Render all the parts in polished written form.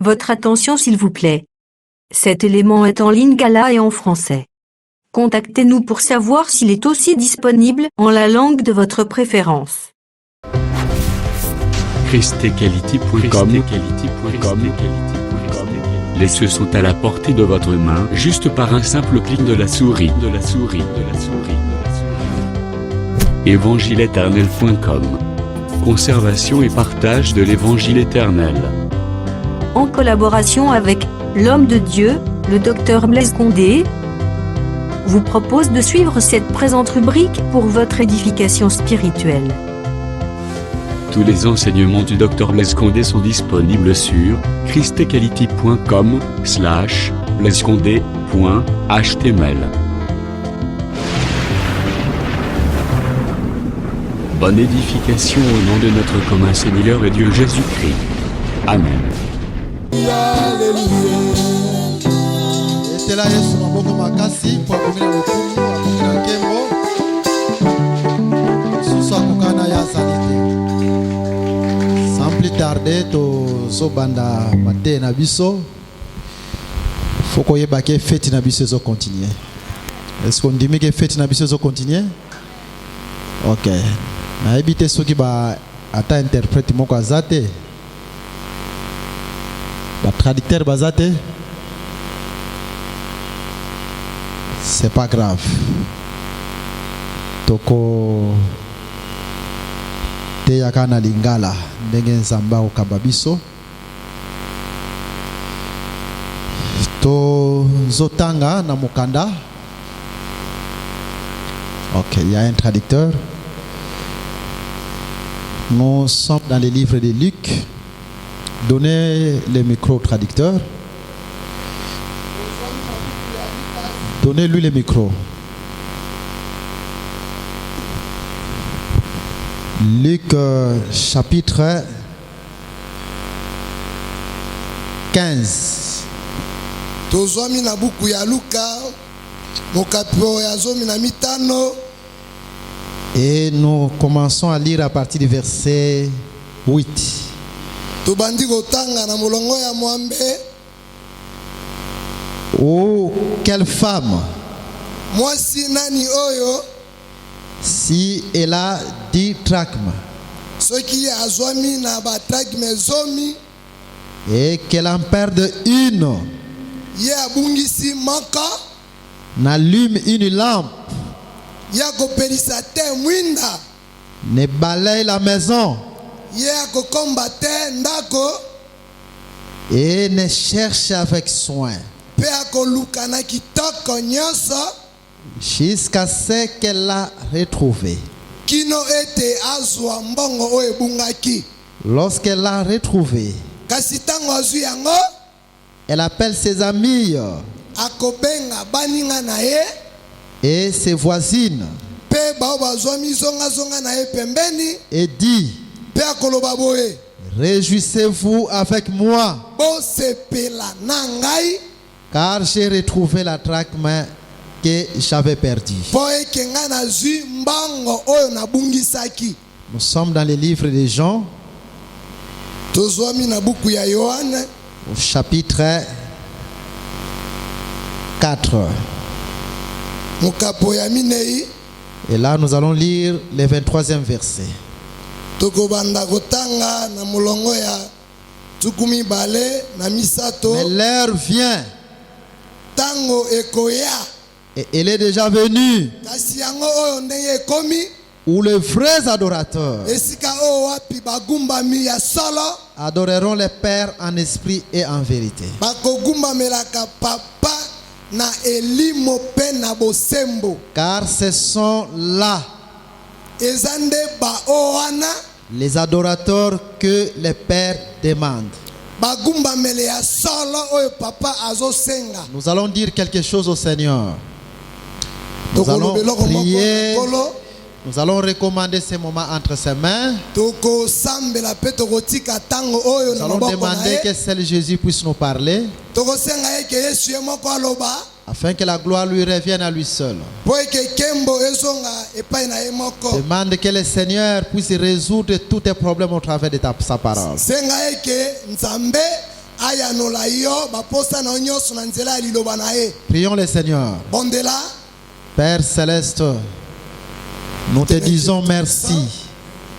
Votre attention s'il vous plaît. Cet élément est en lingala et en français. Contactez-nous pour savoir s'il est aussi disponible en la langue de votre préférence. christequality.com. Les cieux sont à la portée de votre main, juste par un simple clic de la souris. Évangile-éternel.com. Conservation et partage de l'évangile éternel. En collaboration avec l'homme de Dieu, le Dr Blaise Condé, vous propose de suivre cette présente rubrique pour votre édification spirituelle. Tous les enseignements du Dr Blaise Condé sont disponibles sur christequality.com/blaisecondé.html. Bonne édification au nom de notre commun Seigneur et Dieu Jésus-Christ. Amen. Sans plus tarder, to banda matin na biso. Faut qu'on y ait fête na biso zo continuer. Est-ce qu'on dit que fête na biso zo continuer? Ok. Na habité ceux qui ba ata interprète moko azate. Ba traducteur bazate. C'est pas grave. Toko te yakana lingala ndenge nzamba okamba biso. To zotanga na mukanda. Ok, il y a un traducteur. Nous sommes dans les livres de Luc. Donnez le micro au traducteur. Donnez-lui le micro. Luc chapitre 15. Tozwami na buku ya Luka mokapi ya zomi na mitano. Et nous commençons à lire à partir du verset 8. Tobandi kotanga na molongo ya mwambe. Oh, quelle femme! Mwasi nani oyo? Si elle a 10 drachmes Soki azwami na ba drachme zomi. et qu'elle en perde une, Ye abungisi maka. n'allume une lampe, Ya kopelisa te mwinda. ne balaye la maison Ye akokomba te ndako. et ne cherche avec soin Pe akoluka na kitoko nyonso. jusqu'à ce qu'elle l'a retrouvée. Kino ete azwa mbongo oyo ebungaki. Lorsqu'elle l'a retrouvée, Kasi tango azwi yango, elle appelle ses amis akobenga baninga na ye. et ses voisines Pe bao bazwami zonga na ye pembeni. et dit: Pe akoloba boye, réjouissez-vous avec moi, bo sepela na ngai. car j'ai retrouvé la drachme que j'avais perdue. Po eke nga nazwi mbango oyo nabungisaki. Nous sommes dans les livres de Jean, Tozwami na buku ya Yohane au chapitre 4. mokapo ya minei. Et là, nous allons lire le 23e verset. Tokobanda kotanga na molongo ya tukumi bale na misato. Mais l'heure vient, Tango ekoya. et elle est déjà venue, Kasi yango oyo ndenge ekomi. où les vrais adorateurs Esika oyo wapi bagumbami ya solo. adoreront le Père en esprit et en vérité. Bakogumbamelaka papa na elimo pe na bosembo. Car ce sont là Ezande ba oana. les adorateurs que le Père demande. Bagumbamele ya solo oyo papa azosenga. Nous allons dire quelque chose au Seigneur. Nous allons prier. Nous allons recommander ce moment entre ses mains. Nous allons demander que seul Jésus puisse nous parler, afin que la gloire lui revienne à lui seul. Demande que le Seigneur puisse résoudre tous tes problèmes au travers de sa parole. ayanola yo baposa na nyonso na nzela ya liloba na ye. Prions le Seigneur. Bondela Père Céleste, nous te disons merci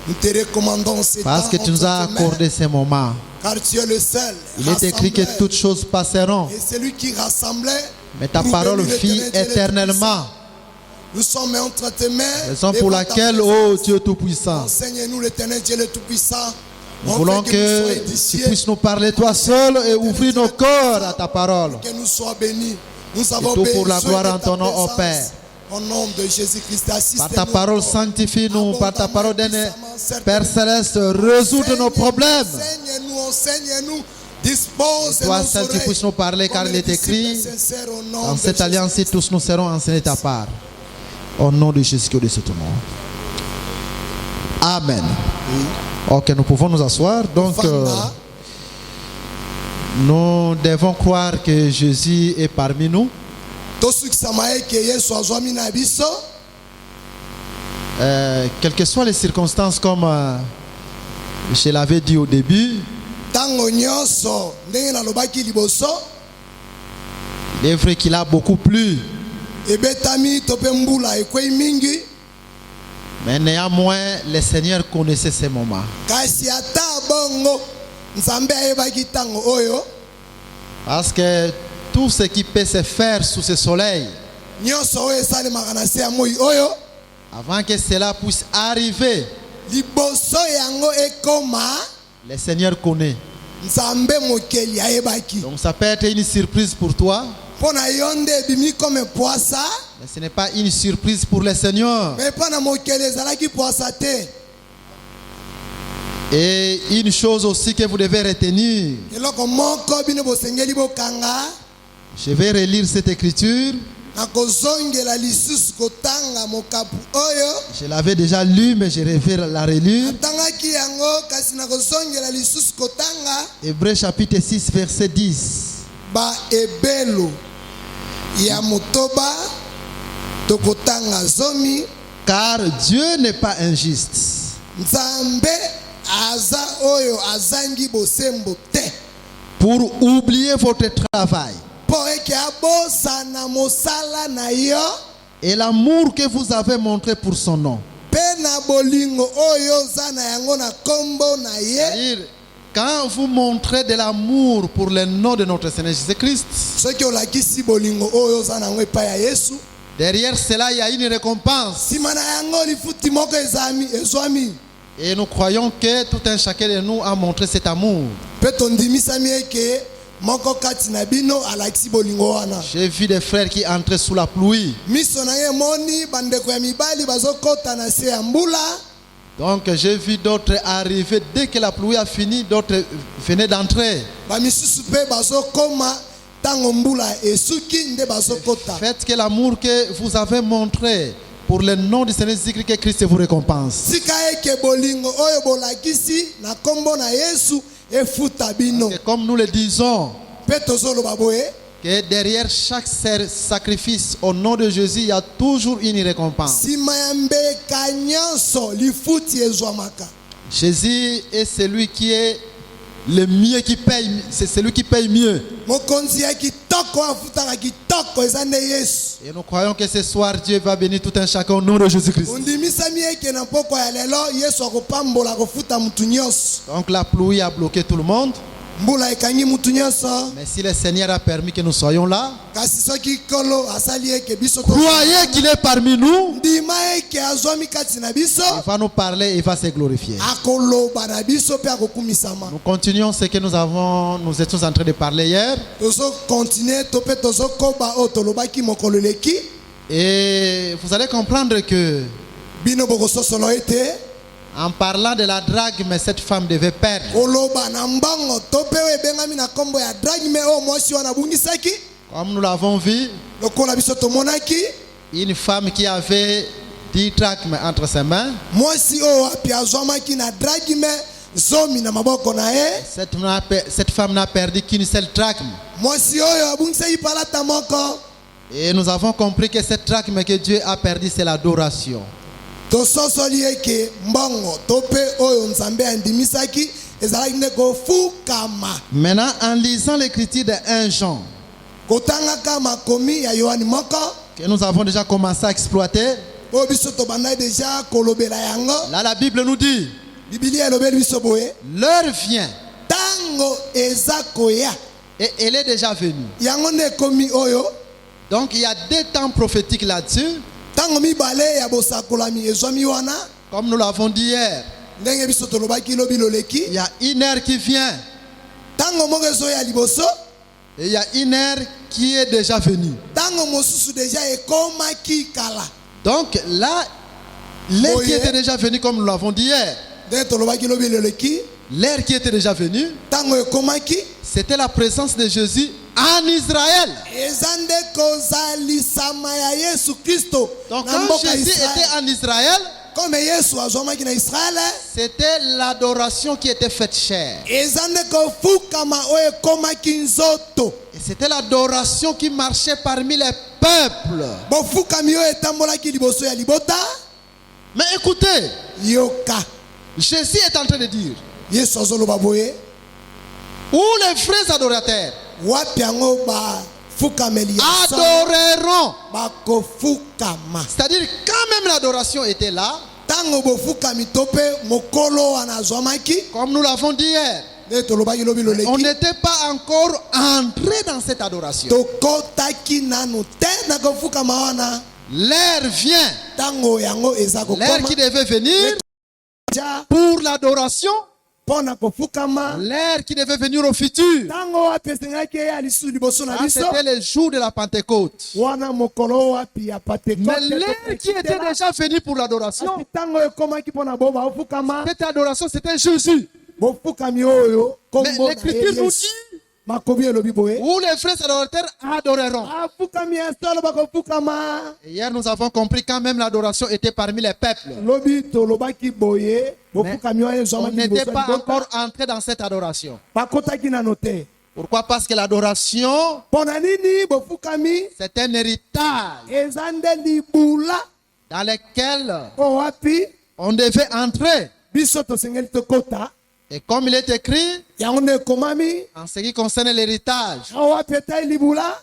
nous te recommandons ces parce que temps tu nous as entre tes mains, accordé ces moments. car tu es le seul Il est écrit que rassembleur. toutes choses passeront, Et celui qui rassemblait, mais ta nous parole bénit vit l'Éternel, Dieu le éternellement. Tout-Puissant. Nous sommes entre tes mains. Raison devant pour ta laquelle, présence. ô Dieu Tout-Puissant, Enseigne-nous l'Éternel Dieu le Tout-Puissant. nous On voulons fait que nous soyons que tu édifiés, puisses nous parler toi seul et ouvrir nos cœurs à ta parole. que nous soyons bénis. Nous avons tout pour besoin la gloire de en ta ton nom, ô présence. Père. Au nom de Jésus-Christ, Par assiste-nous. ta parole, sanctifie-nous. Par ta parole, donne, Puissamment, Père Céleste, résoudre nos problèmes. Enseigne-nous, enseigne-nous. Dispose Et toi nos seul, tu oreilles, puisses nous parler, car comme il est les écrit, disciples sincères, au nom dans de cette Jésus. alliance-ci, tous nous serons enseignés ta part. Au nom de Jésus de ce nom. Amen. Ok, nous pouvons nous asseoir. Donc, Vanda, nous devons croire que Jésus est parmi nous. tosukisama eke Yesu azwami na biso. Quelles que soient les circonstances, comme je l'avais dit au début, Tango nyonso ndenge nalobaki liboso il est vrai qu'il a beaucoup plu, ebetami to mpe mbula ekwei mingi, mais néanmoins, le Seigneur connaissait ces moments. kasi ata bongo Nzambe ayebaki tango oyo Parce que tout ce qui peut se faire sous ce soleil, nyonso oyo esalemaka na se ya moi oyo, avant que cela puisse arriver, liboso yango ekoma le Seigneur connaît. Nzambe mokeli ayebaki. Donc ça peut être une surprise pour toi, Mpo na yo nde ebimi comme poisa, mais ce n'est pas une surprise pour le Seigneur. me mpo na mokeli ezalaki poisa te. Et une chose aussi que vous devez retenir, Eloko moko bino bosengeli bokanga, je vais relire cette écriture, na kozongela lisusu kotanga mokapu oyo. je l'avais déjà lu, mais je vais la relire. Atangaki yango kasi na kozongela lisusu kotanga Hébreux chapitre 6, verset 10. ba ebelo ya motoba tokotanga zomi. Car Dieu n'est pas injuste. Nzambe aza oyo azangi bosembo te, Pour oublier votre travail po eke abosana mosala na yo et l'amour que vous avez montré pour son nom. pe na bolingo oyo oza na yango na kombo na ye. C'est-à-dire, quand vous montrez de l'amour pour le nom de notre Seigneur Jésus-Christ, Soki olakisi bolingo oyo oza na yango epai ya Yesu, derrière cela, il y a une récompense. nsima na yango lifuti moko ezwami. Et nous croyons que tout un chacun de nous a montré cet amour. Pe tondimisami eke moko kati na bino alakisi bolingo wana. J'ai vu des frères qui entraient sous la pluie. Miso na ye moni bandeko ya mibali bazokota na se ya mbula. Donc j'ai vu d'autres arriver dès que la pluie a fini, d'autres venaient d'entrer. Bamisusu pe bazokoma tango mbula esuki nde bazokota. Faites que l'amour que vous avez montré pour le nom du Seigneur Jésus-Christ, que Christ vous récompense. Sika eke bolingo oyo bolakisi na kombo na Yesu efuta bino. Et comme nous le disons, Pe tozoloba boye que derrière chaque sacrifice au nom de Jésus, il y a toujours une récompense. nsima ya mbeka nyonso lifuti ezwamaka. Jésus est celui qui est le mieux qui paye, c'est celui qui paye mieux. Mokonzi ya kitoko afutaka kitoko eza nde Yesu. Et nous croyons que ce soir, Dieu va bénir tout un chacun au nom de Jésus-Christ. Undimisami eke na poko ya lelo Yesu akopambola kofuta mutu nyonso. Donc la pluie a bloqué tout le monde. Mbula ekangi mutu nyonso. Mais si le Seigneur a permis que nous soyons là, Kasi soki kolo asali eke biso croyez qu'il est parmi nous. ndima eke azwami kati na biso, Il va nous parler, il va se glorifier. akoloba na biso pe akokumisama. Nous continuons ce que nous étions en train de parler hier. Tozo continue to pe tozo koba o tolobaki mokolo leki. Et vous allez comprendre que Bino bokososolo ete en parlant de la drague, mais cette femme devait perdre. koloba na mbango to pe oyo ebengami na kombo ya drag me oyo mwasi wana abungisaki. Comme nous l'avons vu, Lokola biso tomonaki une femme qui avait 10 drachmes entre ses mains. mwasi oyo api azwamaki na drag me zomi na maboko na ye. Cette femme n'a perdu qu'une seule drachme. Mwasi oyo abungisaki palata moko. Et nous avons compris que cette drachme que Dieu a perdue, c'est l'adoration. Tososoli eke mbongo to pe oyo Nzambe andimisaki ezalaki nde kofukama. Maintenant, en lisant l'écriture de 1 Jean, Kotangaka makomi ya Yohani moko que nous avons déjà commencé à exploiter, oyo biso tobandaki deja kolobela yango. là la Bible nous dit, Bibilia elobeli biso boye l'heure vient ntango eza koya et elle est déjà venue. yango nde ekomi oyo. Donc il y a 2 temps prophétiques là-dessus, Ntango mibale ya bosakolami ezwami wana comme nous l'avons dit hier. ndenge biso tolobaki lobi loleki. Il y a une heure qui vient Ntango moko ezoya liboso, et il y a une heure qui est déjà venue. ntango mosusu deja ekomaki kala. Donc là, l'heure qui Oye. était déjà venue, comme nous l'avons dit hier, Ndenge tolobaki lobi loleki, l'heure qui était déjà venue, ntango ekomaki c'était la présence de Jésus en Israël. eza nde kozalisama ya Yesu Kristo Donc na quand mboka Jésus Israel. était en Israël, Comme Yesu azwamaki na Israel, c'était l'adoration qui était faite chair. eza nde kofukama oyo ekomaki nzoto. Et c'était l'adoration qui marchait parmi les peuples. Bofukami oyo etambolaki liboso ya libota. Mais écoutez, Yoka Jésus est en train de dire, Yesu azoloba boye où les vrais adorateurs wapi yango bafukameli ya solo adoreront. bakofukama. C'est-à-dire, quand même l'adoration était là, Ntango bofukami to mpe mokolo wana azwamaki comme nous l'avons dit hier, nde tolobaki lobi on loleki n'était pas encore entré dans cette adoration. tokotaki nanu te na kofukama wana. L'heure vient, Ntango yango eza l'heure qui kokoma devait venir ja pour l'adoration, mpo na kofukama. l'heure qui devait venir au futur. Ntango wapi esengaki eya lisusu liboso na Ça, biso c'était le jour de la Pentecôte. wana mokolo wapi ya Mais Pentekote l'heure qui était déjà venue pour l'adoration, Kasi ntango ekomaki mpo na bo bafukama cette adoration, c'était Jésus. bofukami oyo Mais kombo na l'Écriture nous Yesu. dit Makomi elobi boye où les vrais adorateurs adoreront. afukami ya solo bakofukama. Et hier, nous avons compris quand même l'adoration était parmi les peuples. lobi tolobaki boye bofukami oyo On ezwamaki n'était liboso pas ya encore libota entré dans cette adoration. bakotaki nano te. Pourquoi? Parce que l'adoration, mpo na nini bofukami c'est un héritage eza nde libula dans lequel mpo wapi on devait entrer. biso tosengeli tokota. Et comme il est écrit, yango nde ekomami en ce qui concerne l'héritage, awa wapi etai libula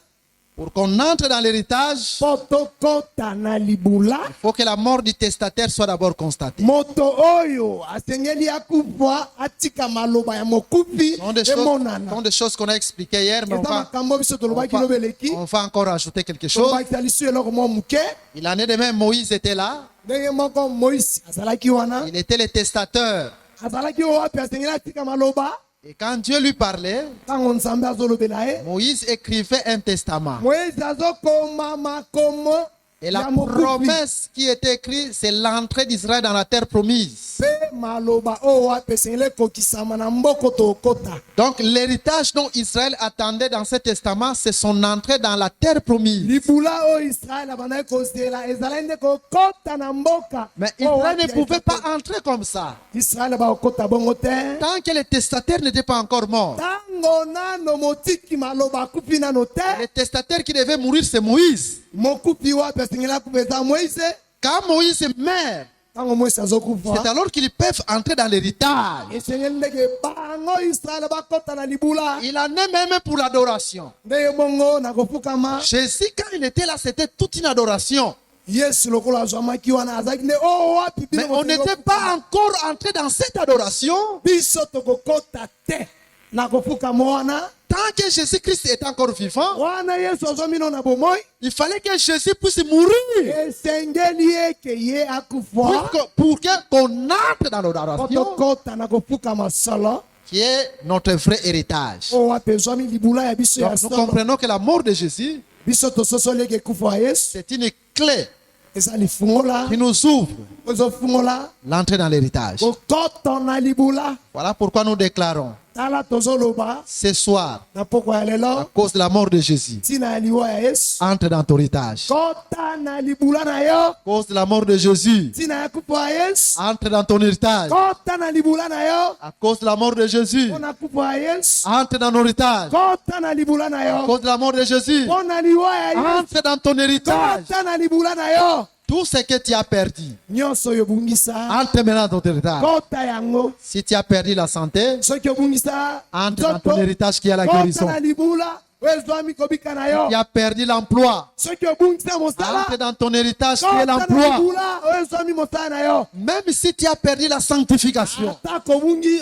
pour qu'on entre dans l'héritage, mpo tokota na libula. il faut que la mort du testataire soit d'abord constatée. Moto oyo asengeli akufa atika maloba ya mokufi Ce sont des choses, emonana. ce sont des choses qu'on a expliquées hier, mais Eza makambo biso tolobaki on lobeleki va encore ajouter quelque chose. tolobakisa lisu eloko mwa moke. Il en est de même, Moïse était là. Ndenge moko Moïse azalaki wana Il était le testateur. azalaki oyo wapi asengeli atika maloba. Et quand Dieu lui parlait, Ntango nzambe azolobela ye Moïse écrivait un testament. Moïse azokoma makomo Et la ya mokufi promesse qui était écrite, c'est l'entrée d'Israël dans la terre promise. mpe maloba oyo wapi esengeli ekokisama na mboko tokota. Donc l'héritage dont Israël attendait dans ce testament, c'est son entrée dans la terre promise. libula oyo Israël abandaki kozela ezalaki nde kokota na mboka Mais oyo Israël wapi ne pouvait eza pas te. entrer comme ça. Israël bakokota bongo te Tant que le testataire n'était pas encore mort. ntango nano motiki maloba akufi nano te. Le testataire qui devait mourir, c'est Moïse. mokufi wapi asengeli akufa eza Moïse. Quand Moïse meurt, Ntango Moïse azokufa c'est alors qu'ils peuvent entrer dans l'héritage. esengeli ndenge bango Israël bakota na libula. Il en est même pour l'adoration. ndenge bongo na kofukama Jésus, quand il était là, c'était toute une adoration. Yesu lokola azwamaki wana azalaki nde oyo wapi Mais bino on bosengeli n'était kofukama. pas encore entré dans cette adoration biso tokokota te na kofukama wana. tant que Jésus-Christ est encore vivant. wana Yesu azwami no na bomoi Il fallait que Jésus puisse mourir esengeli eke ye akufa pour qu'on entre dans po l'adoration tokota na kofukama solo qui est notre vrai héritage. oyo wapi ezwami libula ya biso ya Donc nous solo. comprenons que la mort de Jésus, biso tososoli eke ekufa ya Yesu c'est une clé eza lifungola qui nous ouvre ezofungola l'entrée dans l'héritage. kokota na libula. Voilà pourquoi nous déclarons tala tozoloba ce soir, na poko ya à lelo cause de la mort de Jésus, ntina ya liwa ya Yesu. entre dans ton héritage. kota na libula na yo À cause de la mort de Jésus, ntina ya kufa ya Yesu. entre dans ton héritage. kota na libula na yo À cause de la mort de Jésus, mpo na kufa ya Yesu. entre dans ton héritage. kota na libula na À yo cause de la mort de Jésus, mpo na liwa ya Yesu. entre dans ton héritage. kota na libula na yo Tout ce que tu as perdu, nyonso oyo obungisa entre maintenant dans ton héritage. kota yango. Si tu as perdu la santé, Soki obungisa entre dans ton héritage qui est la kota guérison. na libula oyo ezwami kobika na yo. Tu as perdu l'emploi, Soki obungisa mosala entre dans ton héritage qui est kota na l'emploi. libula oyo ezwami mosala na yo. Même si tu as perdu la sanctification, Atako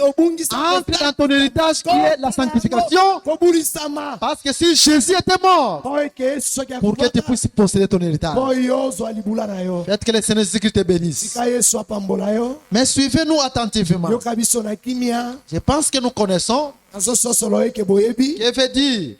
obungisa entre dans ton héritage qui est la sanctification. kobulisama Parce que si Jésus était mort, po eke Yesu soki pour que tu puisses posséder ton héritage. po yo ozwa libula na yo. Faites que le Seigneur Jésus-Christ te bénisse. Tika Yesu apambola yo. Mais suivez-nous attentivement. Yoka biso na kimia Je pense que nous connaissons azososolo eke boyebi ce que veut dire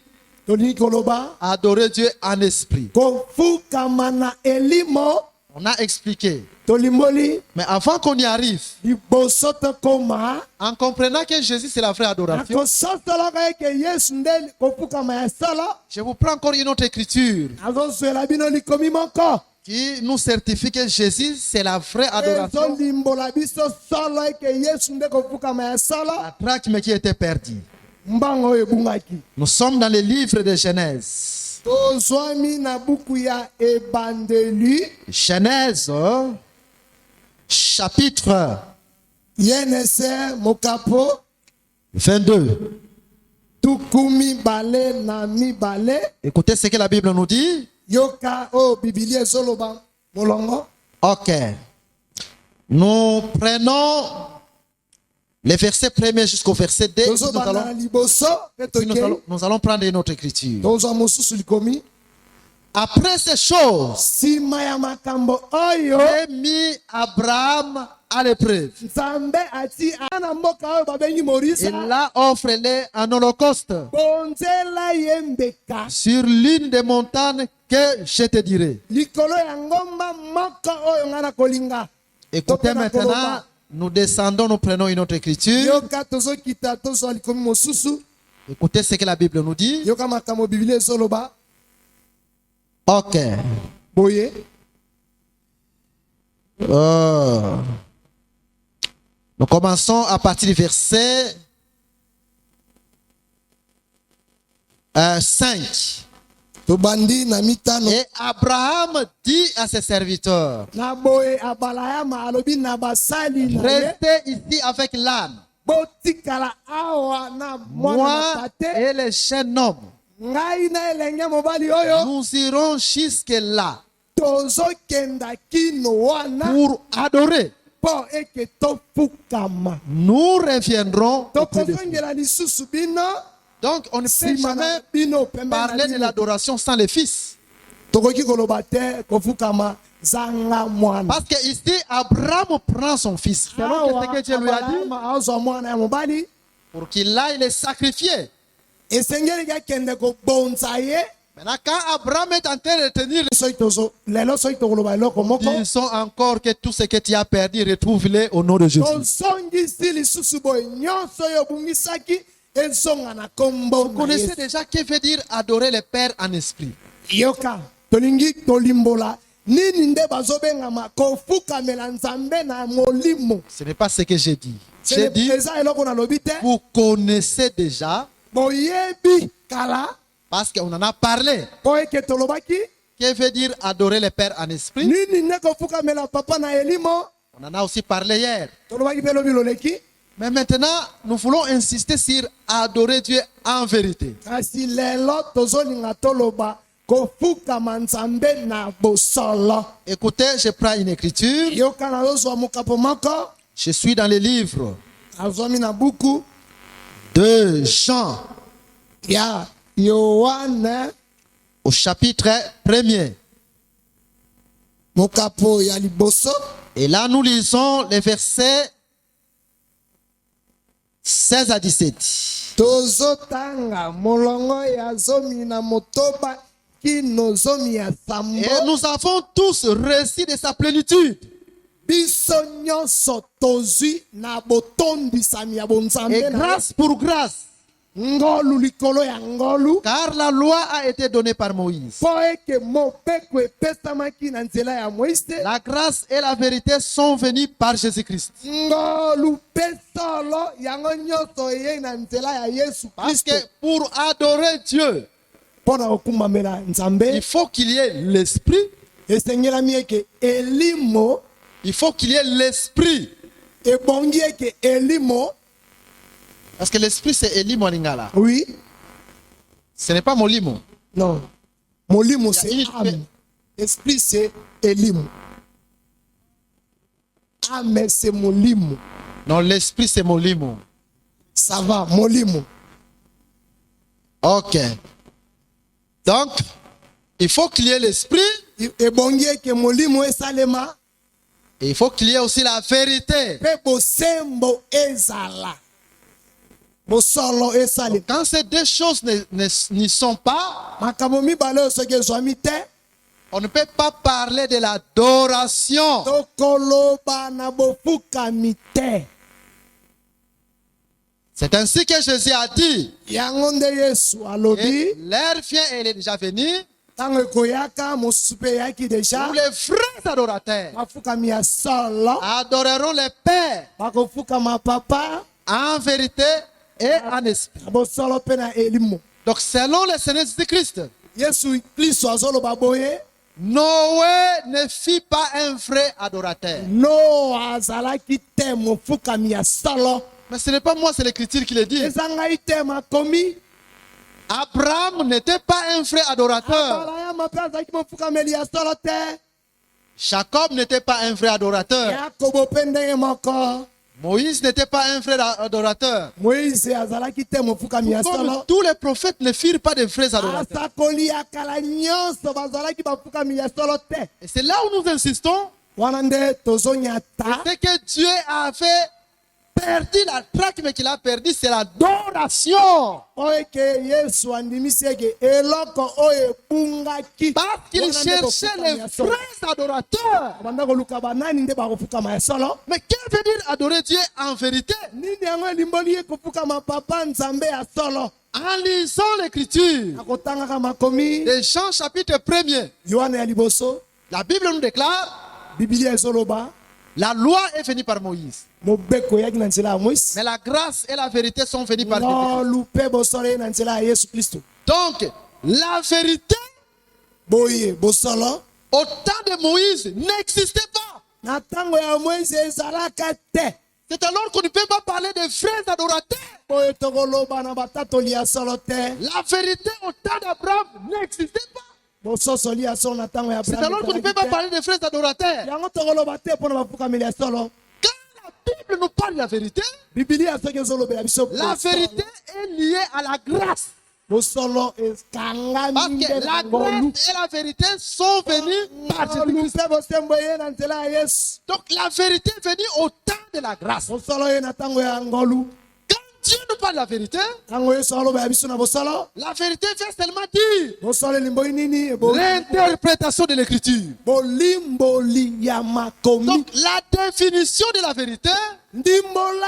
tolingi koloba adorer Dieu en esprit. kofukama na elimo On a expliqué. tolimboli Mais avant qu'on y arrive, liboso tokoma en comprenant que Jésus c'est la vraie adoration, nakososoloka eke Yesu nde kofukama ya solo je vous prends encore une autre écriture azozwela bino likomi moko qui nous certifie que Jésus c'est la vraie adoration. ezolimbola biso solo eke Yesu nde kofukama ya solo La drachme qui était perdue. mbango oyo ebungaki. Nous sommes dans le livre de Genèse. tozwami na buku ya ebandeli Genèse, chapitre yenese mokapo 22. tuku mibale na mibale. Écoutez ce que la Bible nous dit. Yoka o Biblia ezoloba molongo. Ok. Nous prenons les versets 1er jusqu'au verset 2. Tozobana na liboso pe Puis nous tokei allons prendre une autre écriture. tozwa mosusu likomi. Après ces choses, Sima ya makambo oyo Dieu mit Abraham à l'épreuve. Nzambe ati ana mboka oyo babengi Et Morisa là, offre-les en holocauste bonzela ye mbeka sur l'une des montagnes que je te dirai. likolo ya ngomba moko oyo nga na kolinga. Écoutez Topena maintenant, koloba. nous descendons, nous prenons une autre écriture. Yoka tozokita tozwa likomi mosusu. Écoutez ce que la Bible nous dit. Yoka makambo Biblia ezoloba Ok. boye. Nous commençons à partir du verset 5. Tobandi na mitano. Et Abraham dit à ses serviteurs, Na boye abalayama alobi na basali na ye. restez ici avec l'âne, Botikala awa na mwana moi na tate. et les jeunes hommes. Ngai na elenge mobali oyo Nous irons jusque là tozokenda kino wana pour adorer. po eke tofukama. Nous reviendrons. Auprès de vous. Tokozongela lisusu bino Donc, on ne peut nsima na jamais bino pembeni na parler de bino. l'adoration sans le Fils. Tokoki koloba te kofukama zanga mwana. Parce que ici, Abraham prend son fils. Selon ce que Dieu lui a dit, Abrahama azwa mwana ya mobali pour qu'il aille le sacrifier. esengeli akende kobonza ye. Maintenant, quand Abraham est en train de tenir, Lelo soki tokoloba eloko moko disons encore que tout ce que tu as perdu, retrouve-le au nom de Jésus. tozongisi lisusu boye nyonso oyo obungisaki ezonga na kombo Vous na connaissez Yesu. déjà que veut dire adorer le Père en esprit. Yoka tolingi tolimbola nini nde bazobengama kofukamela nzambe na molimo. Ce n'est pas ce que j'ai dit. J'ai dit, eza eloko nalobi te vous connaissez déjà, boyebi kala parce qu'on en a parlé. po eke tolobaki Que veut dire adorer le Père en esprit? nini nde kofukamela papa na elimo. On en a aussi parlé hier. Tolobaki mpe lobi loleki Mais maintenant, nous voulons insister sur adorer Dieu en vérité. kasi lelo tozolinga toloba kofukama nzambe na bosolo. Écoutez, je prends une écriture. Yoka nazozwa mokapo moko Je suis dans le livre azwami na buku de Jean ya Yohane au chapitre 1er. mokapo ya liboso. Et là, nous lisons les versets 16 à 17. Tozotanga molongo ya zomi na motoba kino zomi ya sambo. Et nous avons tous reçu de sa plénitude. Biso nyonso tozwi na botondisami ya bonzambe Et na ye. grâce pour grâce. Ngolu likolo ya ngolu. Car la loi a été donnée par Moïse. Po eke mopeko epesamaki na nzela ya Moïse. La grâce et la vérité sont venues par Jésus-Christ. Ngolu pesolo yango nyonso ye na nzela ya Yesu Parce Kristo. que pour adorer Dieu, Pona okumamela nzambe il faut qu'il y ait l'esprit. esengelami eke elimo il faut qu'il y ait l'esprit. ebongi eke elimo. Parce que l'esprit, c'est Elimo Lingala. Oui. Ce n'est pas Molimo. Non. Molimo, Il c'est y a une- âme. Esprit, c'est elimo. Âme, c'est molimo. Non, l'esprit, c'est Molimo. Ça va, molimo. Ok. Donc, il faut qu'il y ait l'esprit ebongi eke molimo esalema et il faut qu'il y ait aussi la vérité. mpe bosembo ezala bosolo esali. Quand ces deux choses n'y sont pas, makambo mibale oyo soki ezwami te on ne peut pas parler de l'adoration. tokoloba na bofukami te. C'est ainsi que Jésus a dit. yango nde yesu alobi Et l'heure vient et elle est déjà venue ntango ekoyaka mosusu mpe eyaki deja où les vrais adorateurs bafukami ya solo adoreront le Père bakofukama papa en vérité et en esprit. na bosolo mpe na elimo. Donc, selon le Seigneur Jésus-Christ, yesu kristo azoloba boye Noé ne fit pas un vrai adorateur. noa azalaki te mofukami ya solo. Mais ce n'est pas moi, c'est l'Écriture qui le dit. eza ngai te makomi. Abraham n'était pas un vrai adorateur. abrahama mpe azalaki mofukameli ya solo te. Jacob n'était pas un vrai adorateur. yakobo mpe ndenge moko. Moïse n'était pas un vrai adorateur. moïse azalaki te mofukami ya Comme solo. tous les prophètes ne furent pas de vrais adorateurs. asakoli ya kala nyonso bazalaki bafukami ya solo te. Et c'est là où nous insistons. wana nde tozonyata C'est que Dieu avait perdu la traque, mais qu'il a perdu, c'est l'adoration. oyo eke yesu andimisi eke eloko oyo ebungaki Parce qu'il wana nde cherchait bofukami les ya solo. vrais adorateurs. banda koluka banani nde bakofukama ya solo. Mais qu'est-ce que veut dire adorer Dieu en vérité? nini yango elimboli ye kofukama papa nzambe ya solo. En lisant l'écriture akotangaka makomi de Jean chapitre 1er, yohana ya liboso la Bible nous déclare, bibilia ezoloba la loi est venue par Moïse. mobeko eyaki na nzela ya moïse Mais la grâce et la vérité sont venues par Jésus. ngolu mpe bosolo ye na nzela ya yesu kristo. Donc, la vérité boye bosolo au temps de Moïse n'existait pas. na ntango ya moïse ezalaka te. C'est alors qu'on ne peut pas parler de vrais adorateurs. boye tokoloba na batatoli ya solo te. La vérité au temps d'Abraham n'existait pas. bososoli ya solo na ntango ya C'est alors qu'on ne peut pas parler de vrais adorateurs. yango tokoloba te mpo na bafukameli ya solo. Quand la Bible nous parle de la vérité, bibilia soki ezolobela biso la vérité est liée à la grâce. bosolo Parce ekangami que la grâce et la vérité sont venues par Jésus-Christ. mpe bosembo ye na nzela ya yesu. Donc la vérité est venue au temps de la grâce. bosolo ye na ntango ya ngolu. Quand Dieu nous parle de la vérité, ntango yesu alobela biso na bosolo la vérité veut seulement dire bosolo elimboli nini l'interprétation de l'écriture. bolimboli ya makomi. Donc la définition de la vérité, ndimbola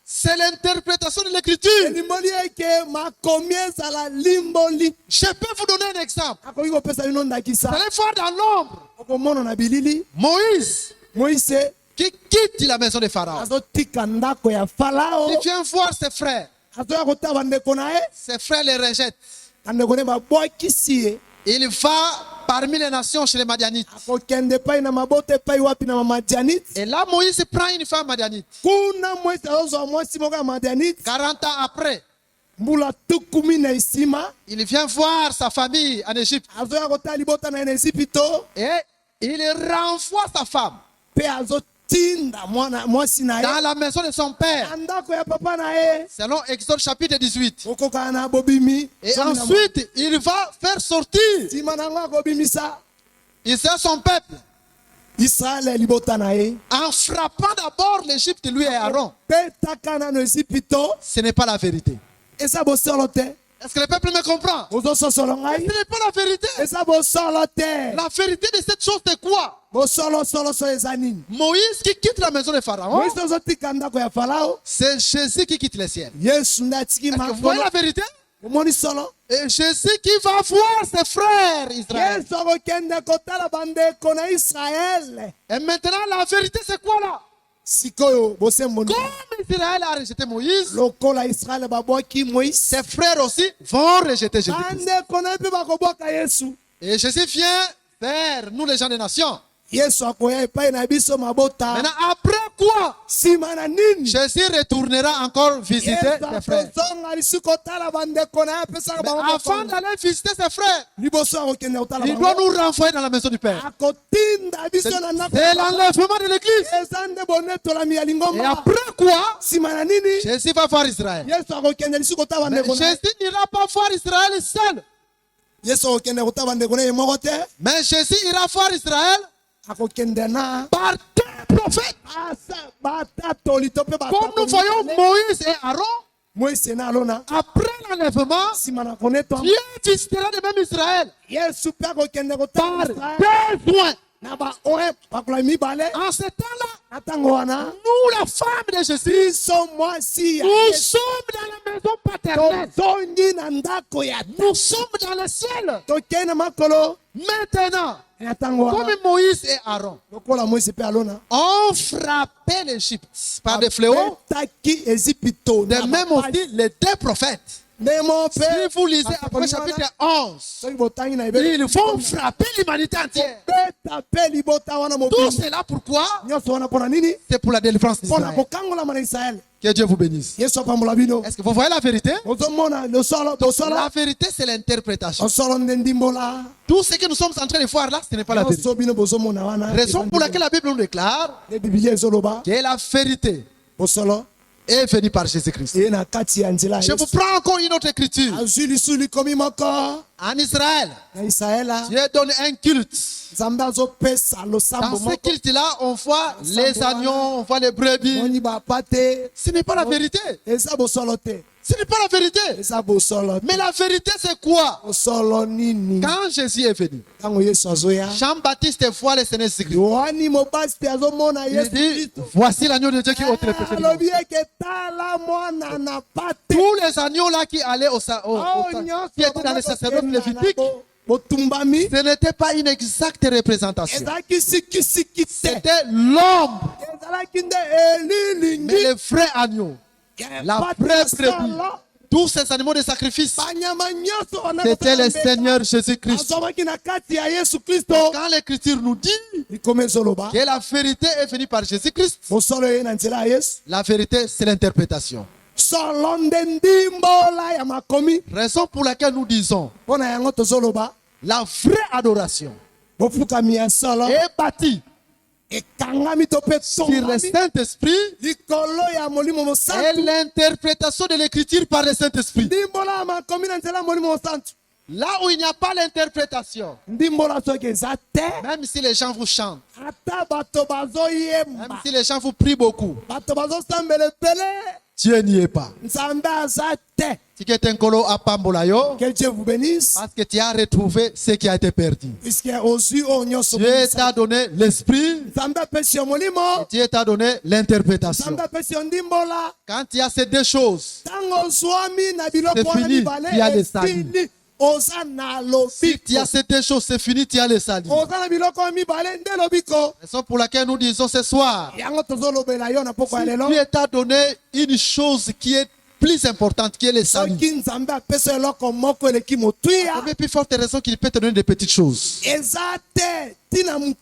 c'est l'interprétation de l'écriture. elimboli eke makomi ezala limboli. Je peux vous donner un exemple. akoki kopesa bino ndakisa. Vous allez voir dans l'ombre okomona na bilili Moïse moïse qui quitte la maison de Pharaon. azotika ndako ya farao. Il vient voir ses frères. azoya kotala bandeko na ye. Ses frères les rejettent. bandeko ne babwakisi ye. Il va parmi les nations chez les Madianites. akokende epai na mabota epai wapi na mamadianite. Et là, Moïse prend une femme Madianite. kuna moïse azozwa mwasi moko ya madianite. 40 ans après, mbula tukumi na esima. il vient voir sa famille en Égypte. azoya kotala libota na ye na ezipito. Et il renvoie sa femme mpe azotinda mwasi na dans ye la maison de son père. na ndako ya papa na ye. Selon Exode chapitre 18. okokana na bobimi. Et ensuite, il va faire sortir nsima nango akobimisa Israël, son peuple, israele libota na ye. en frappant d'abord l'Égypte, lui et Aaron. betaka nano ezipito. Ce n'est pas la vérité. eza bosolo te. Est-ce que le peuple me comprend? ozososolo Ce ngai. n'est pas la vérité. eza bosolo te. La vérité de cette chose, c'est quoi? bosolosolo so eza nini. Moïse qui quitte la maison de Pharaon, moïse ozotika ndako ya farao. c'est Jésus qui quitte le ciel. yesu nde atiki Est-ce que vous voyez makolo. la vérité? omoni solo. Et Jésus qui va voir ses frères Israël. yesu akokende kotala bandeko na israele. Et maintenant, la vérité, c'est quoi là? sikoyo bosembo nini? Comme Israël a rejeté Moïse, lokola israele babwaki moïse. ses frères aussi vont rejeter Jésus. bandeko na ye mpe bakobwaka yesu. Et Jésus vient vers nous les gens des nations. yesu akoya epai na biso mabota. Maintenant, après quoi, Nsima na nini Jésus retournera encore visiter yesu ses frères. akozonga lisusu kotala bandeko na ye apesaka Mais bango avant mokongo. d'aller visiter ses frères, Liboso akokende kotala il doit bango nous renvoyer dans la maison du Père. akotinda biso na ndako C'est l'enlèvement de l'église. eza nde bonetolami ya Et lingomba. après quoi, Nsima na nini Jésus va voir Israël. yesu akokende lisusu kotala Mais bandeko na ye. Jésus n'ira pas voir Israël seul. yesu akokende kotala bandeko na ye moko te Mais Jésus ira voir Israël akokende na par deux prophètes. batatoli to mpe Comme nous voyons Moïse et Aaron, moise na alona après l'enlèvement, nsima na konetwa Dieu visitera de même Israël yesu mpe akokende par kotala deux points. na baoye bakola mibale En ce temps-là, na ntango wana nous, la femme de Jésus, biso mwasi ya nous yesu sommes dans la maison paternelle. tozongi na ndako ya Nous sommes dans le ciel. tokei na makolo Maintenant, na ntango comme wana Moïse et Aaron lokola moise mpe alona ont frappé l'Égypte par des fléaux, betaki ezipito de na même bapasi. aussi les deux prophètes. ndemo Si mpe vous lisez après chapitre 11, soki botangi na ebele ils vont frapper l'humanité entière. beta mpe libota wana Tout mobimba cela pourquoi? nyonso wana mpo na nini C'est pour la délivrance mpo na d'Israël. kokangolama na israele Que Dieu vous bénisse. yesu apambola bino Est-ce que vous voyez la vérité? ozomona losolo La bosolo vérité, c'est l'interprétation. osolo nde ndimbola Tout ce que nous sommes en train de voir là, ce n'est pas la vérité. nyonso bino bozomona wana Raison pour laquelle la Bible nous déclare nde bibilia ezoloba que la vérité bosolo est venue par Jésus-Christ. eye na kati ya nzela ya Je vous yesu prends encore une autre écriture. azwi lisu likomi moko En Israël, na israela Dieu donne un culte. nzambe azopesa losambo Dans ce moko culte-là, on voit les agneaux, on voit les brebis. moni bapa te Ce n'est pas la vérité. eza bosolo te Ce n'est pas la vérité. eza bosolo te Mais la vérité, c'est quoi? bosolo nini Quand Jésus est venu, ntango yesu azoya Jean-Baptiste voit le Seigneur Jésus-Christ. yohani mobasi te azomona Il yesu dit, kristo voici l'agneau de Dieu qui ôte le péché du monde. alobi eke tala mwana na pate Tous les agneaux là qui allaient oyo nyonso qui étaient dans le sacerdoce lévitique, botumbami ce n'était pas une exacte représentation. ezalaki sikisiki te C'était l'ombre, ezalaki nde mais elilingi le vrai agneau, la Pate vraie ya brebis. sala, Tous ces animaux de sacrifice, banyama nyonso wana c'était le kosala mbeka. Seigneur Jésus-Christ. azwamaki na kati ya yesu kristo Quand l'Écriture nous dit likoma ezoloba que la vérité est venue par Jésus-Christ, bosolo ye na nzela ya yesu la vérité, c'est l'interprétation. solo nde ndimbola ya makomi Raison pour laquelle nous disons mpo na yango tozoloba la vraie adoration bofukami ya solo est bâtie ekangami to mpe sur le tongami Saint-Esprit likolo ya molimo et mosantu l'interprétation de l'Écriture par le Saint-Esprit. ndimbola ya makomi na nzela ya molimo mosantu Là où il n'y a pas l'interprétation, ndimbola soki eza te même si les gens vous chantent, ata bato même bazoyemba si les gens vous prient beaucoup, bato bazosambela ebele Dieu n'y est pas. nzambe aza te Si tu es un colo à Pambolayo, que Dieu vous bénisse parce que tu as retrouvé ce qui a été perdu. puisque ozwi oyo nyonso Dieu t'a donné l'esprit, nzambe apesi yo molimo Dieu t'a donné l'interprétation. nzambe apesi yo ndimbola Quand il y a ces deux choses, ntango ozwami na biloko C'est wana fini. mibale Il y a des salis. esili oza na si tu lobiko as ces deux choses, c'est fini, tu as le salut. oza na biloko oyo mibale nde lobiko Raison pour laquelle nous disons ce soir, yango tozolobela yo na poko ya lelo Dieu t'a donné une chose qui est plus importante, qui est le salut. soki nzambe apesa eloko moko eleki motuya Combien plus forte raison qu'il peut te donner des petites choses. eza te ntina moke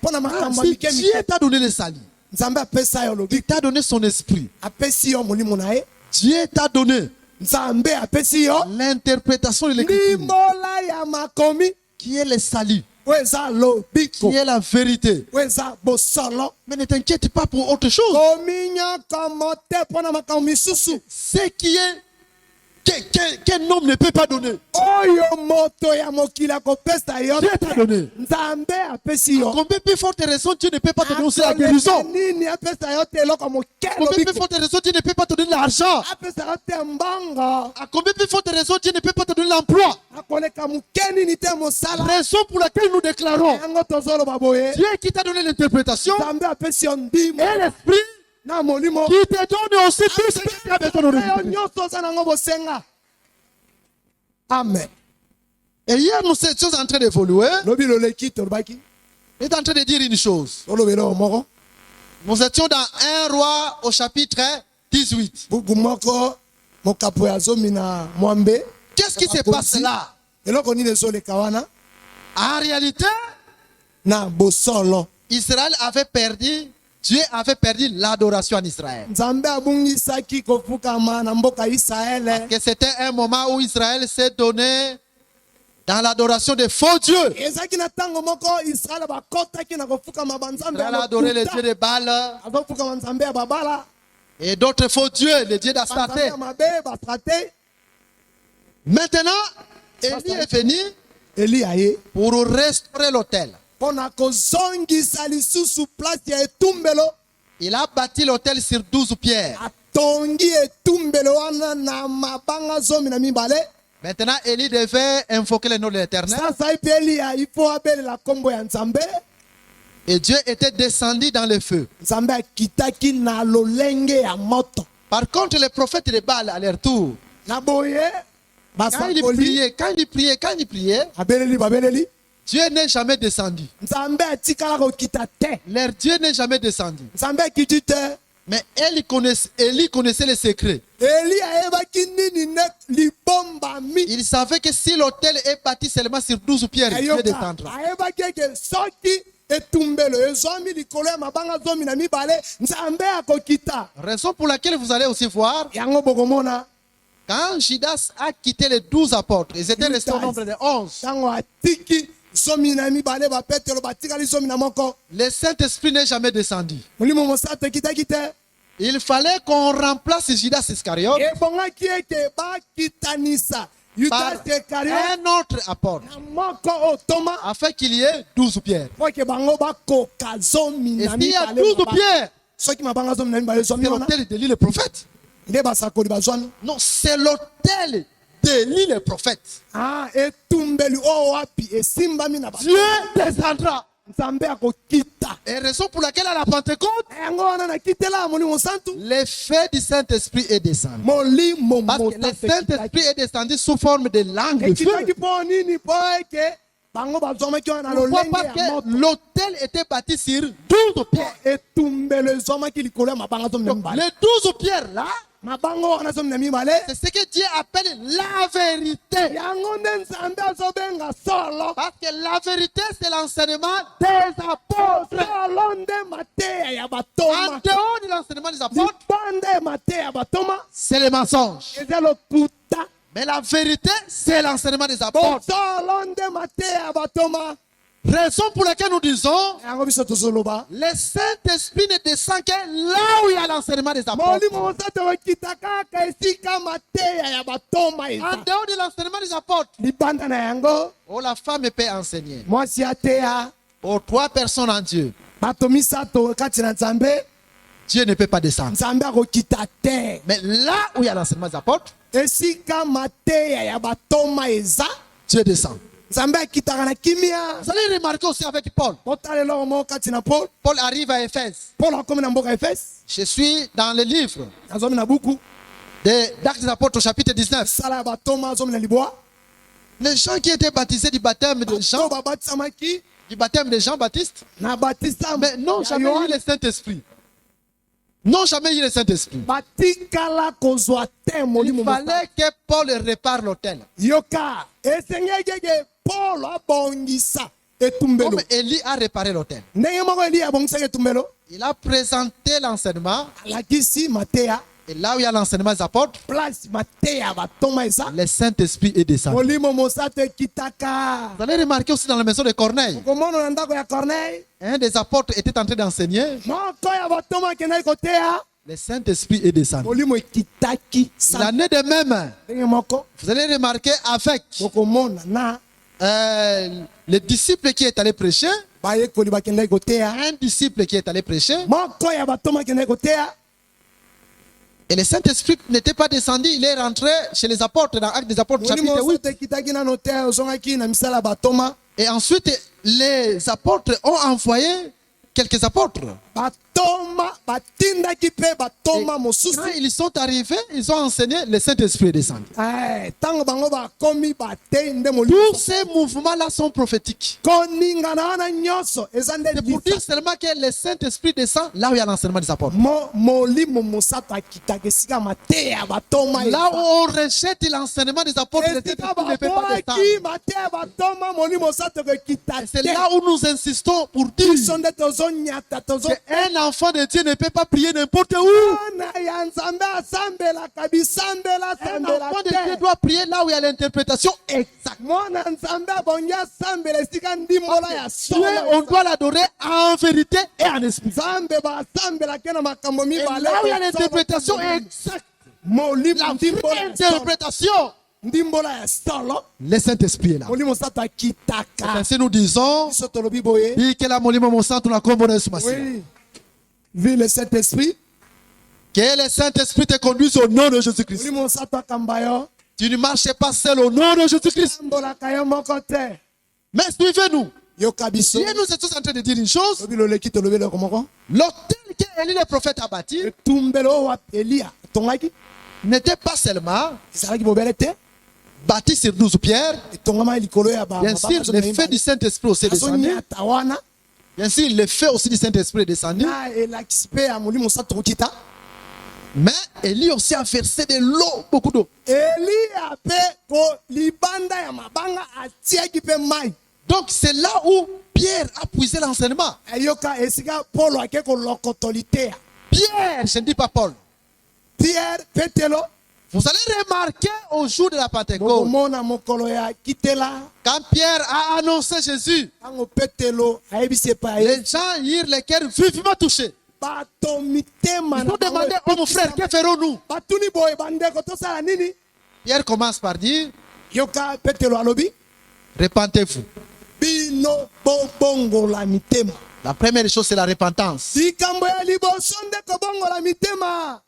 mpo na makambo ya Si mike Dieu mike t'a donné le salut, nzambe apesa yo il lobiko t'a donné son esprit, apesi yo molimo na ye Dieu t'a donné nzambe apesi yo l'interprétation de l'écriture, ndimbola ya makomi qui est le salut, oyo eza lobiko qui est la vérité. oyo eza bosolo Mais ne t'inquiète pas pour autre chose. kominyokomo te mpo na makambo misusu Ce qui est qu'un homme ne peut pas donner, oyo moto ya mokili akopesa yo Dieu t'a donné. nzambe apesi yo Combien plus forte raison Dieu ne peut pas te donner aussi la guérison. nini apesa yo te eloko moke Combien plus lobiko forte raison Dieu ne peut pas te donner l'argent. apesa yo te mbongo À combien plus forte raison Dieu ne peut pas te donner l'emploi. akoleka moke nini te mosala Raison pour laquelle nous déclarons, yango tozoloba boye Dieu qui t'a donné l'interprétation nzambe apesi yo ndimo et l'esprit na molimo qui te donne aussi tout ce que tu as besoin de oyo récupérer. nyonso oza nango bosenga amen Et hier, nous étions en train d'évoluer. lobi loleki tolobaki On est en train de dire une chose. tolobela oyo moko Nous étions dans 1 roi au chapitre 18. buku moko mokapo ya zomi na mwambe Qu'est-ce qui se passe là? eloko nini ezoleka wana En réalité, na bosolo. Israël avait perdu, Dieu avait perdu l'adoration en Israël. Nzambe abungisaki kofukama na mboka Israele. Que c'était un moment où Israël s'est donné dans l'adoration des faux dieux. Ezaki na tango moko Israele bakotaki na kofukama banzambe. Israël a adoré les dieux de Baal azofukama nzambe ya babala. et d'autres faux dieux, les dieux d'Astarté. Banzambe ya mabe bastrate. Maintenant, Élie est venu Eli aye pour restaurer l'autel. mpona kozongisa lisusu place ya etumbelo. Il a bâti l'autel sur 12 pierres. Atongi etumbelo wana na mabanga 12. Maintenant, Élie devait invoquer le nom de l'Éternel. Sasa ipe Eliya ifo abelela kombo ya Nzambe. Et Dieu était descendu dans le feu. Nzambe akitaki na lolenge ya moto. Par contre, les prophètes de Baal, à leur tour, Na boye quand ils priaient, abeleli babeleli. Dieu n'est jamais descendu. Nzambe atikala kokita te. Leur Dieu n'est jamais descendu. Nzambe akiti te. Mais Élie connaissait les secrets. Eli ayebaki nini ne libombami. Il savait que si l'autel est bâti seulement sur 12 pierres, Dieu Ayoka descendra. ayebaki eke soki etumbelo ezwami likolo ya mabanga 12, Nzambe akokita. Raison pour laquelle vous allez aussi voir, Yango bokomona quand Judas a quitté les 12 apôtres, ils étaient restés au nombre de 11. tango atiki 12 bapetelo batikali 11. Le Saint-Esprit n'est jamais descendu. Molimo mosato ekitaki te. Il fallait qu'on remplace Judas Iscariote Ebongaki eke bakitanisa par Yudas Iscariote un autre apôtre, na moko oyo Toma afin qu'il y ait 12 pierres. po eke bango bakoka Et s'il y a 12 12 pierres, soki mabanga 12 c'est ezwami wana l'autel d'Élie le prophète. nde basakoli bazwami. Non, c'est l'autel d'Élie le prophète. Etumbeli oyo wapi esimbami na Dieu descendra. Nzambe akokita. Et raison pour laquelle à la Pentecôte, Yango wana nakitela molimo santu. l'effet du Saint-Esprit est descendu. Molimo Parce que le mosato Saint-Esprit est descendu sous forme de langue de feu. ekitaki mpo nini po eke bango bazwamaki wana na Pourquoi? lolenge Parce ya que moto. l'autel était bâti sur 12 pierres. Etumbelo ezwamaki likolo ya mabanga 12. Les 12 pierres là, Mabango wana 12. c'est ce que Dieu appelle la vérité. Yango nde Nzambe azobenga solo. Parce que la vérité, c'est l'enseignement des apôtres. Solo nde mateya ya En batoma. dehors de l'enseignement des apôtres, Libanda ya mateya ya batoma. c'est le mensonge. Eza lokuta. Mais la vérité, c'est l'enseignement des apôtres. Solo nde mateya ya batoma. Raison pour laquelle nous disons, Yango biso tozoloba. le Saint-Esprit ne descend que là où il y a l'enseignement des apôtres. Molimo mosato okita kaka esika mateya ya batoma En eza. dehors de l'enseignement des apôtres, Libanda na yango oh, la femme peut enseigner. mwasi ateya Oh, 3 personnes en Dieu, bato misato kati na Nzambe. Dieu ne peut pas descendre. Nzambe akokita te. Mais là où il y a l'enseignement des apôtres, Esika mateya ya batoma eza. Dieu descend. Nzambe akitaka na kimia. Vous allez remarquer aussi avec Paul. Botala eloko moko kati na Paul. Paul arrive à Éphèse. Paul akomi na mboka Efese. Je suis dans le livre Azomi na buku. d'Actes des Apôtres au chapitre 19. Sala ya batoma azomi na liboa. Les gens qui étaient baptisés du baptême de Jean, Bato babatisamaki Baptiste, na batisa mais non jamais eu le Saint-Esprit. Non jamais eu le Saint-Esprit. batikala kozwa te molimo Il mosantu. fallait que Paul répare l'autel. Yoka esengeki eke Paul abongisa etumbelo. Comme Élie a réparé l'autel. Ndenge moko Eliya abongisaki etumbelo. Il a présenté l'enseignement. Alakisi mateya. Et là où il y a l'enseignement des apôtres, Place mateya ya batoma eza. le Saint-Esprit est descendu. Molimo mosantu ekitaka. Vous allez remarquer aussi dans la maison de Corneille, Komona na ndako ya Corneille. un des apôtres était en train d'enseigner. Moko ya batoma akendaki koteya. Le Saint-Esprit est descendu. Molimo ekitaki. Il en est de même. Ndenge moko Vous allez remarquer avec bokomona na le disciple qui est allé prêcher, bayekoli bakendaki koteya. un disciple qui est allé prêcher, Moko ya batoma akendaki koteya. et le Saint-Esprit n'était pas descendu, il est rentré chez les apôtres dans Actes des Apôtres Molimo chapitre 8. mosantu ekitaki nano te ozongaki na misala ya batoma. Et ensuite, les apôtres ont envoyé quelques apôtres. batoma batindaki mpe batoma Quand mosusu. ils sont arrivés, ils ont enseigné, le Saint-Esprit est descendu. Ntango bango bakomi batei nde molimo. Tous ces mouvements-là sont prophétiques. koningana wana nyonso eza nde C'est pour dire lisa. seulement que le Saint-Esprit descend là où il y a l'enseignement des apôtres. Molimo mosato akitaka esika mateya batoma Là où on rejette l'enseignement des apôtres, le esika Saint-Esprit ne peut pas descendre. babwaki mateya batoma molimo mosato ekokita Et c'est te. là où nous insistons pour dire biso nde tozonyata qu'un enfant de Dieu ne peut pas prier n'importe où. ana ya nzambe asambelaka bisambela Un asambela enfant de Dieu te. doit prier là où il y a l'interprétation exacte. mwana nzambe abongi asambela esika ndimbola ya Dieu, on solo. doit l'adorer en vérité et en esprit. nzambe basambelaka na makambo Et mibale. là où il y a l'interprétation exacte, molimo la ndimbola vraie ya solo. interprétation, ndimbola ya solo le Saint-Esprit est là. molimo mosato akitaka. Ainsi nous disons, biso tolobi boye. que la molimo mon sang, la combona ce matin. Oui. Vu le Saint-Esprit, Que le Saint-Esprit te conduise au nom de Jésus-Christ. molimo mosato akamba yo. Tu ne marches pas seul au nom de Jésus-Christ. ambolaka yo moko te. Mais suivez-nous. yoka biso. Si nous sommes en train de dire une chose, lobi loleki tolobi eloko moko. l'autel qu'Élie le prophète a bâti etumbelo oyo Eliya atongaki n'était pas seulement ezalaki bobele te. bâti sur 12 pierres. etongama likolo ya Bien sûr, le feu du Saint-Esprit aussi est descendu. azonyata wana Bien sûr, le feu aussi du Saint-Esprit est descendu. na elakisi mpe ya molimo mosato kokita. Mais Élie aussi a versé de l'eau, beaucoup d'eau. Eliya mpe ko libanda ya mabanga atiaki mpe mai. Donc c'est là où Pierre a puisé l'enseignement. eyoka esika polo ake kolokotoli te. Pierre, je ne dis pas Paul. Pierre petelo Vous allez remarquer au jour de la Pentecôte, bokomona mokolo ya kitela quand Pierre a annoncé Jésus, ntango petelo ayebisi epai les gens eurent les cœurs vivement touchés. bato mitema Ils ont demandé, oh mon frère, que ferons-nous? batuni boye bandeko tosala nini. Pierre commence par dire, yoka petelo alobi repentez-vous. bino bobongola mitema. La première chose, c'est la repentance. likambo ya liboso nde kobongola mitema.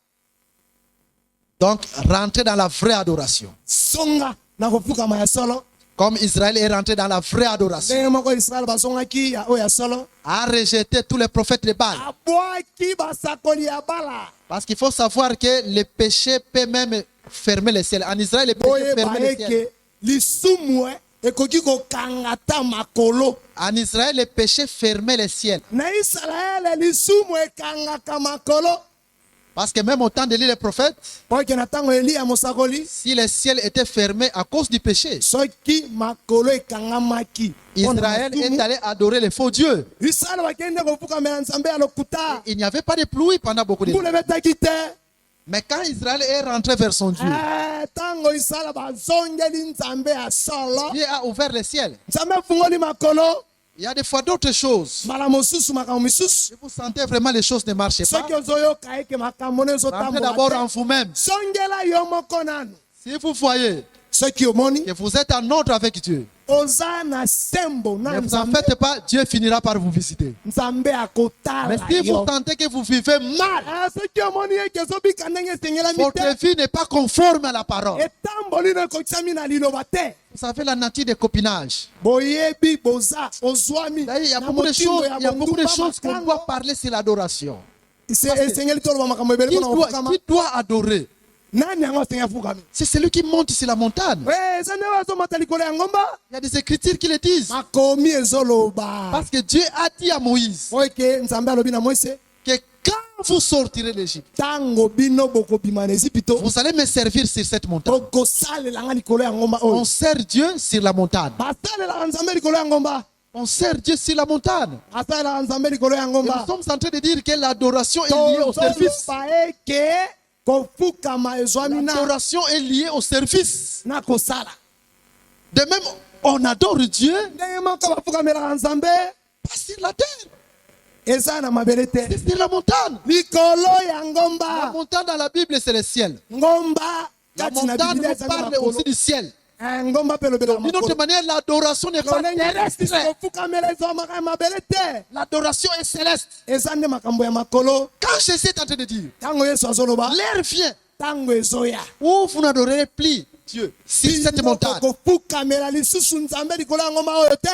Donc, rentrer dans la vraie adoration. songa na kofukama ya solo. Comme Israël est rentré dans la vraie adoration. ndenge moko israele bazongaki ya oyo ya solo. A rejeté tous les prophètes de Baal. abwaki basakoli ya bala. Parce qu'il faut savoir que le péché peut même fermer le ciel. En Israël, le péché boyeba fermait le ciel. eke lisumu ekoki kokanga ta makolo. En Israël, le péché fermait le ciel. na israele lisumu ekangaka makolo. Parce que même au temps d'Élie le prophète, poke na ntango eliya mosakoli si le ciel était fermé à cause du péché, soki makolo ekangamaki Israël est allé adorer les faux dieux. israele bakende kofukamela nzambe ya lokuta. Il n'y avait pas de pluie pendant beaucoup de temps. mbula ebetaki te. Mais quand Israël est rentré vers son Dieu, ntango israele bazongeli nzambe ya solo. Dieu a ouvert le ciel. nzambe afungoli makolo. Il y a des fois d'autres choses. mbala mosusu makambo misusu. Si vous sentez vraiment les choses ne marchent pas, soki ozoyoka eke makambo no rentrez d'abord en ezotambola te. vous-même. songela yo moko nanu. Si vous voyez soki omoni que vous êtes en ordre avec Dieu, oza na sembo na ne vous en nzambe. faites pas, Dieu finira par vous visiter. nzambe Mais akotala si vous yo. sentez que vous vivez mal, soki omoni eke ezobika ndenge esengelami te. votre vie n'est pas conforme à la parole. etamboli no ekokisami na liloba te. Vous savez la nature des copinages. boyebi boza ozwami D'ailleurs, il y a na beaucoup de motindo choses, ya il y a beaucoup de bondumba choses qu'on makango. doit parler sur l'adoration. esengeli toloba makambo ebele mpona kofukama. Qui doit adorer? nani yango asengi afukami. C'est celui qui monte sur la montagne. eza nde bazomata likolo ya ngomba. Il y a des écritures qui le disent. makomi ezoloba. Parce que Dieu a dit à Moïse po eke nzambe alobi na moise que quand vous sortirez d'Égypte, ntango bino bokobima na ezipito vous allez me servir sur cette montagne. bokosalelanga likolo ya ngomba On oyo. sert Dieu sur la montagne. basalelaka nzambe likolo ya ngomba. On sert Dieu sur la montagne. basalelaka nzambe likolo ya Et ngomba. nous sommes en train de dire que l'adoration est liée au service. tozoloba eke kofukama ezwami L'adoration est liée au service. na kosala. De même, on adore Dieu ndenge moko bafukamelaka nzambe pas sur la terre, eza na mabele te. c'est sur la montagne. likolo ya La ngomba. montagne dans la Bible, c'est le ciel. ngomba La kati na montagne Biblia nous ezali parle makolo. aussi du ciel. ngomba mpe elobelaka D'une autre makolo. manière, l'adoration n'est pas terrestre. kofukamela ezwamaka ya mabele te. L'adoration est céleste. eza nde makambo ya makolo. Quand Jésus est en train de dire, ntango yesu azoloba l'heure vient ntango ezoya où vous n'adorerez plus Dieu sur cette montagne. kofukamela lisusu nzambe likolo ya ngomba oyo te.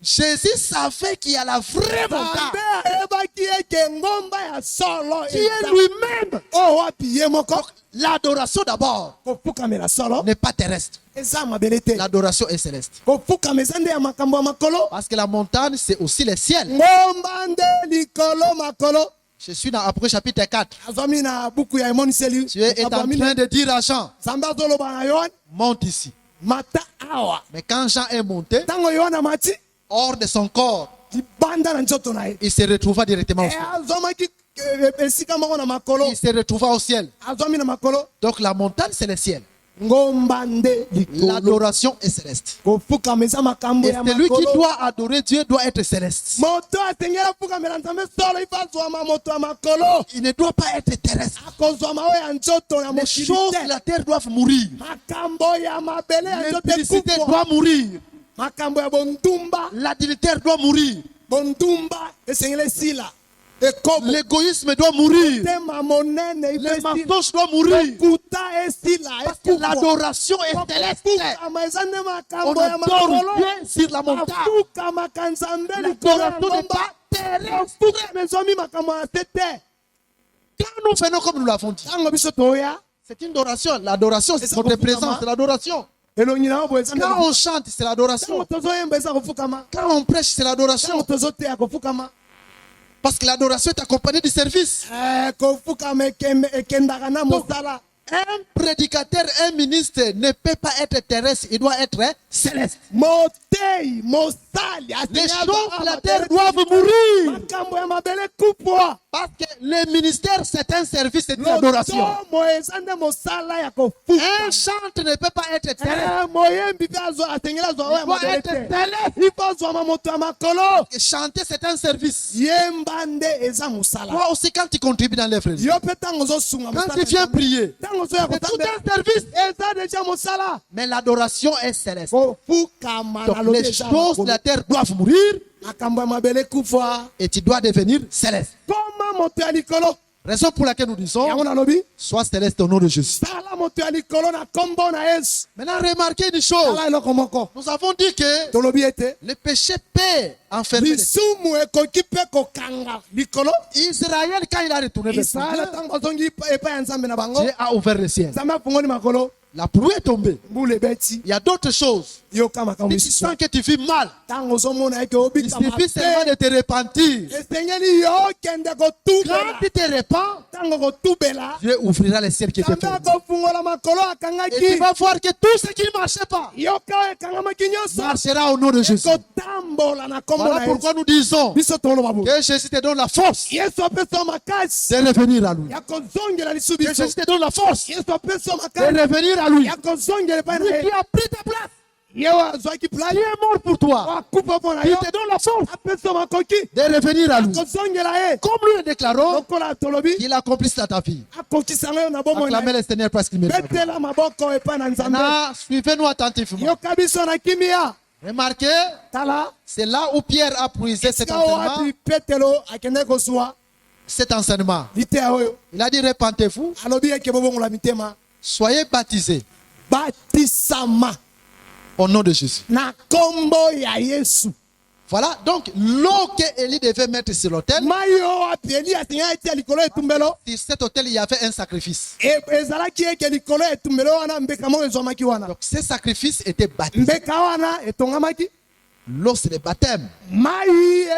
Jésus savait qu'il y a la vraie montagne Nzambe ayebaki ete ngomba ya solo qui est lui-même. oyo wapi ye moko L'adoration d'abord kofukamela solo n'est pas terrestre. eza mabele te L'adoration est céleste. kofukama eza nde ya makambo ya makolo Parce que la montagne, c'est aussi le ciel. ngomba nde likolo makolo Je suis dans Apocalypse chapitre 4. azwami na buku ya emoniseli Tu es en train de dire à Jean, nzambe azoloba na yohane monte ici. mata awa Mais quand Jean est monté, ntango yohane amati hors de son corps, libanda na nzoto na ye il se retrouva directement au ciel. azwamaki esika moko na makolo Il se retrouva au ciel. azwami na makolo Donc la montagne, c'est le ciel. ngomba nde likolo L'adoration est céleste. kofukama eza makambo Et ya celui qui makolo doit adorer Dieu doit être céleste. moto asengeli afukamela nzambe solo ifa azwama moto ya makolo Il ne doit pas être terrestre. akozwama oyo ya nzoto ya Les mokili choses de te la terre doivent mourir. makambo ya mabele ya nzoto L'impudicité ekufwa doit mourir. makambo ya bondumba L'adultère doit mourir. bondumba esengeli esila ekobo L'égoïsme doit mourir. tema monene Les ifa esila mensonges doivent mourir. kuta esila Parce que l'adoration est céleste. efukama eza nde On makambo ya adore makolo Dieu sur la montagne. afukamaka nzambe likolo ya L'adoration n'est ngomba pas terrestre. afukama ezwami makambo ya se te Quand nous faisons comme nous l'avons dit, ntango biso toya c'est une adoration. L'adoration, c'est notre présence, c'est l'adoration. elongi na yo boye eza nde Quand on chante, c'est ntango l'adoration. tozoyemba eza kofukama Quand on prêche, c'est ntango l'adoration. tozoteya kofukama Parce que l'adoration est accompagnée du service. kofukama ekendaka na mosala Un prédicateur, un ministre ne peut pas être terrestre, il doit être céleste. motei mosali Les choses de la terre doivent mourir. makambo ya mabele kupwa Parce que le ministère, c'est un service, c'est une adoration. lotomo eza nde mosala ya Un kofuka chante ne peut pas être terrestre. moyembi mpe asengeli azwa oyo ya Il doit mabele être te céleste. ifo azwama moto ya makolo Et chanter, c'est un service. yemba nde eza mosala Toi aussi, quand tu contribues dans l'œuvre, yo mpe ntango ozosunga quand tu viens prier, ntango ozoya c'est tout kotambela un service. eza deja mosala Mais l'adoration est céleste. kofukama na Donc lobi les eza choses de makolo. la terre doivent mourir makambo ya mabele kufa et tu dois devenir céleste. koma moto ya likolo Raison pour laquelle nous disons, yango nalobi sois céleste au nom de Jésus. sala moto ya likolo na kombo na yesu Maintenant, remarquez une chose. sala eloko moko Nous avons dit que tolobi ete le péché peut enfermer les... lisumu ekoki mpe kokanga likolo Israël, quand il a retourné vers son israele Dieu, ntango azongi epai ya nzambe na bango Dieu a ouvert le ciel. nzambe afungoli makolo La pluie est tombée. mbula ebeti Il y a d'autres choses. yoka makambo Si tu misusu sens que tu vis mal, ntango ozomona eke il obikama suffit seulement te de te repentir. esengeli yo okende Quand kotubela tu te repens, ntango kotubela Dieu ouvrira le ciel qui était nzambe fermé. akofungola makolo Et tu akangaki vas voir que tout ce qui ne marchait pas yoka oyo ekangamaki nyonso marchera au nom de Jésus. ekotambola na kombo Voilà na pourquoi yesu nous disons biso toloba boye que Jésus te donne la force yesu apesa makasi de revenir à lui. ya kozongela lisu Que biso Jésus te donne la force yesu apesa de makasi revenir à lui. ya kozongela epai na Lui qui ye a pris ta place, ye oyo azwaki qui plai est mort pour toi, akufa mpo na il yo te donne la force apesa makoki de revenir à lui. akozongela ye Comme nous le déclarons, lokola tolobi qu'il accomplisse dans ta vie. akokisanga yo na bomoi na Acclamez ye le Seigneur parce qu'il mérite. betela maboko epai na nzambe Maintenant, suivez-nous attentivement. yoka biso na kimia Remarquez, tala c'est là où Pierre a puisé cet esika enseignement. wapi petelo akende kozwa Cet enseignement. liteya oyo Il a dit, repentez-vous, alobi eke bobongola mitema soyez baptisés batisama au nom de Jésus. na kombo ya yesu Voilà, donc l'eau que Élie devait mettre sur l'autel, mai oyo wapi eli asenga etia likolo ya etumbelo sur cet autel, il y avait un sacrifice. ezalaki eke likolo ya etumbelo wana mbeka moko ezwamaki wana Donc ce sacrifice était baptisé. mbeka wana etongamaki L'eau, c'est le baptême. mai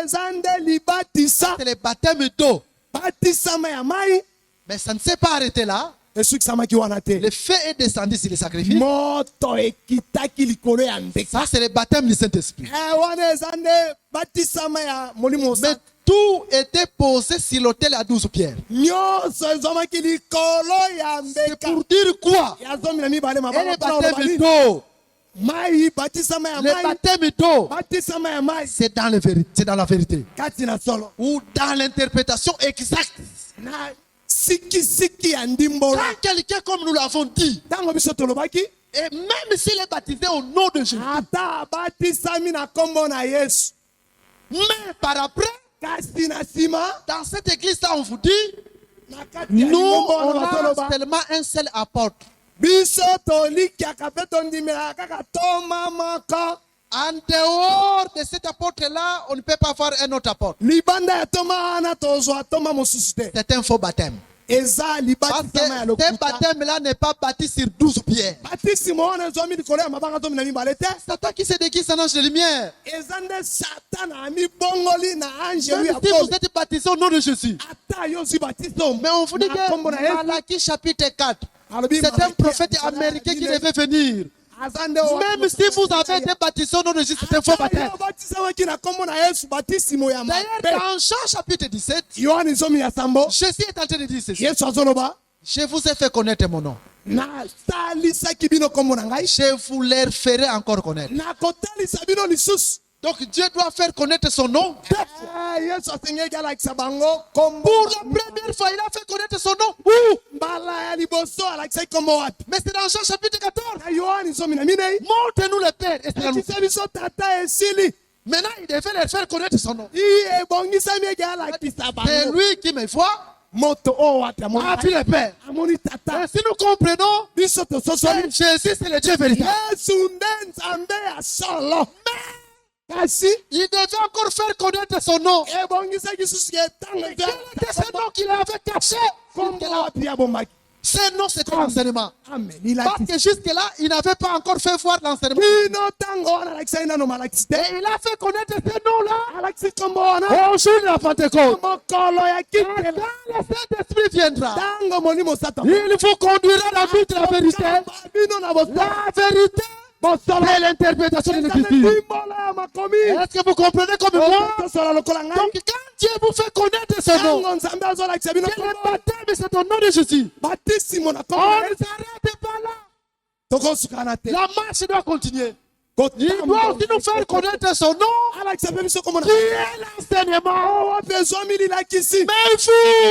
eza nde libatisa C'est le baptême d'eau. batisama ya mai Mais ça ne s'est pas arrêté là. esukisamaki wana te Le feu est descendu sur le sacrifice. moto ekitaki likolo ya mbeka Ça, c'est le baptême du Saint-Esprit. wana eza nde batisama ya molimo Mais osa tout était posé sur l'autel à 12 pierres. nyonso ezwamaki likolo ya C'est mbeka pour dire quoi? ya zomi na mibale Et le mabanga baptême d'eau. mai batisama ya Le mai baptême d'eau, batisama ya mai c'est dans, c'est dans la vérité. kati na solo Ou dans l'interprétation exacte. na sikisiki ya ndimbola Quand quelqu'un, comme nous l'avons dit, ntango biso tolobaki et même s'il est baptisé au nom de Jésus, ata batisami na kombo na yesu mais par après, kasi na nsima dans cette église-là, on vous dit, na kati ya nous, lingombo on wana a bazoloba seulement un seul apôtre. biso tolikiaka mpe tondimelaka kaka toma moko En dehors de cet apôtre-là, on ne peut pas avoir un autre apôtre. libanda ya toma wana tozwa toma mosusu te. C'est un faux baptême. Eza Parce libatisama ya que ce lokuta. baptême-là n'est pas bâti sur 12 pierres. batisimo wana ezwami likolo ya mabanga zomi na mibale te. Satan qui se déguise en ange de lumière. eza nde satana amibongoli na ange Même ya si vous pole. êtes baptisé au nom de Jésus. ata yo ozwi batiso Mais on vous dit na kombo na que Yesu. Malachie chapitre 4, Alobi c'est un Malaki prophète azali américain qui abine. devait venir. Aza nde oyo Même si vous avez été baptisé au nom de Jésus, c'est un faux baptême. yo batisamaki na kombo na yesu batisimo ya D'ailleurs, mabe. dans Jean chapitre 17, yohane zomi ya sambo Jésus est en train de dire ceci. yesu azoloba Je vous ai fait connaître mon nom. nasalisaki bino kombo na ngai Je vous les ferai encore connaître. nakotalisa bino lisusu. Donc Dieu doit faire connaître son nom. yesu asengeli alakisa bango kombo Pour la première fois, il a fait connaître son nom. Où? mbala ya liboso alakisaki kombo wapi? Mais c'est dans Jean chapitre 14. na yohane zomi na minei Montre-nous le Père. Explique-nous. akisa biso tata esili Maintenant, il devait leur faire connaître son nom. iye ebongisami eke alakisa C'est bango lui qui me voit. moto oyo wapi A amoni vu le Père. amoni tata Et si nous comprenons, biso tososoli Jésus, c'est le Dieu véritable. yesu nde nzambe ya solo kasi Il devait encore faire connaître son nom. ebongisaki susu ke ntango Quel était ce nom qu'il avait caché? kombo wapi abombaki Ce nom, c'était l'enseignement. amen Parce ilakisi que jusque-là, il n'avait pas encore fait voir l'enseignement. bino ntango wana alakisaki nano malakisi te Et il a fait connaître ce nom-là alakisi kombo wana au jour de la Pentecôte. mokolo ya Et kitela quand le Saint-Esprit viendra, ntango moni mosato il vous conduira dans toute la vérité. bino na bosala La vérité, c'est l'interprétation de l'Écriture. ndimbola ya makomi Est-ce que vous comprenez comme moi? tosola lokola ngai Donc, quand Dieu vous fait connaître son nom, ntango nzambe azolakisa bino que le baptême, c'est au nom de Jésus. batisimo na On kombo ne s'arrête pas là. tokosukana te La marche doit continuer. Il doit aussi nous faire connaître son nom, alakisa mpe biso kombo na qui est l'enseignement. wapi ezwami lilakisi Mais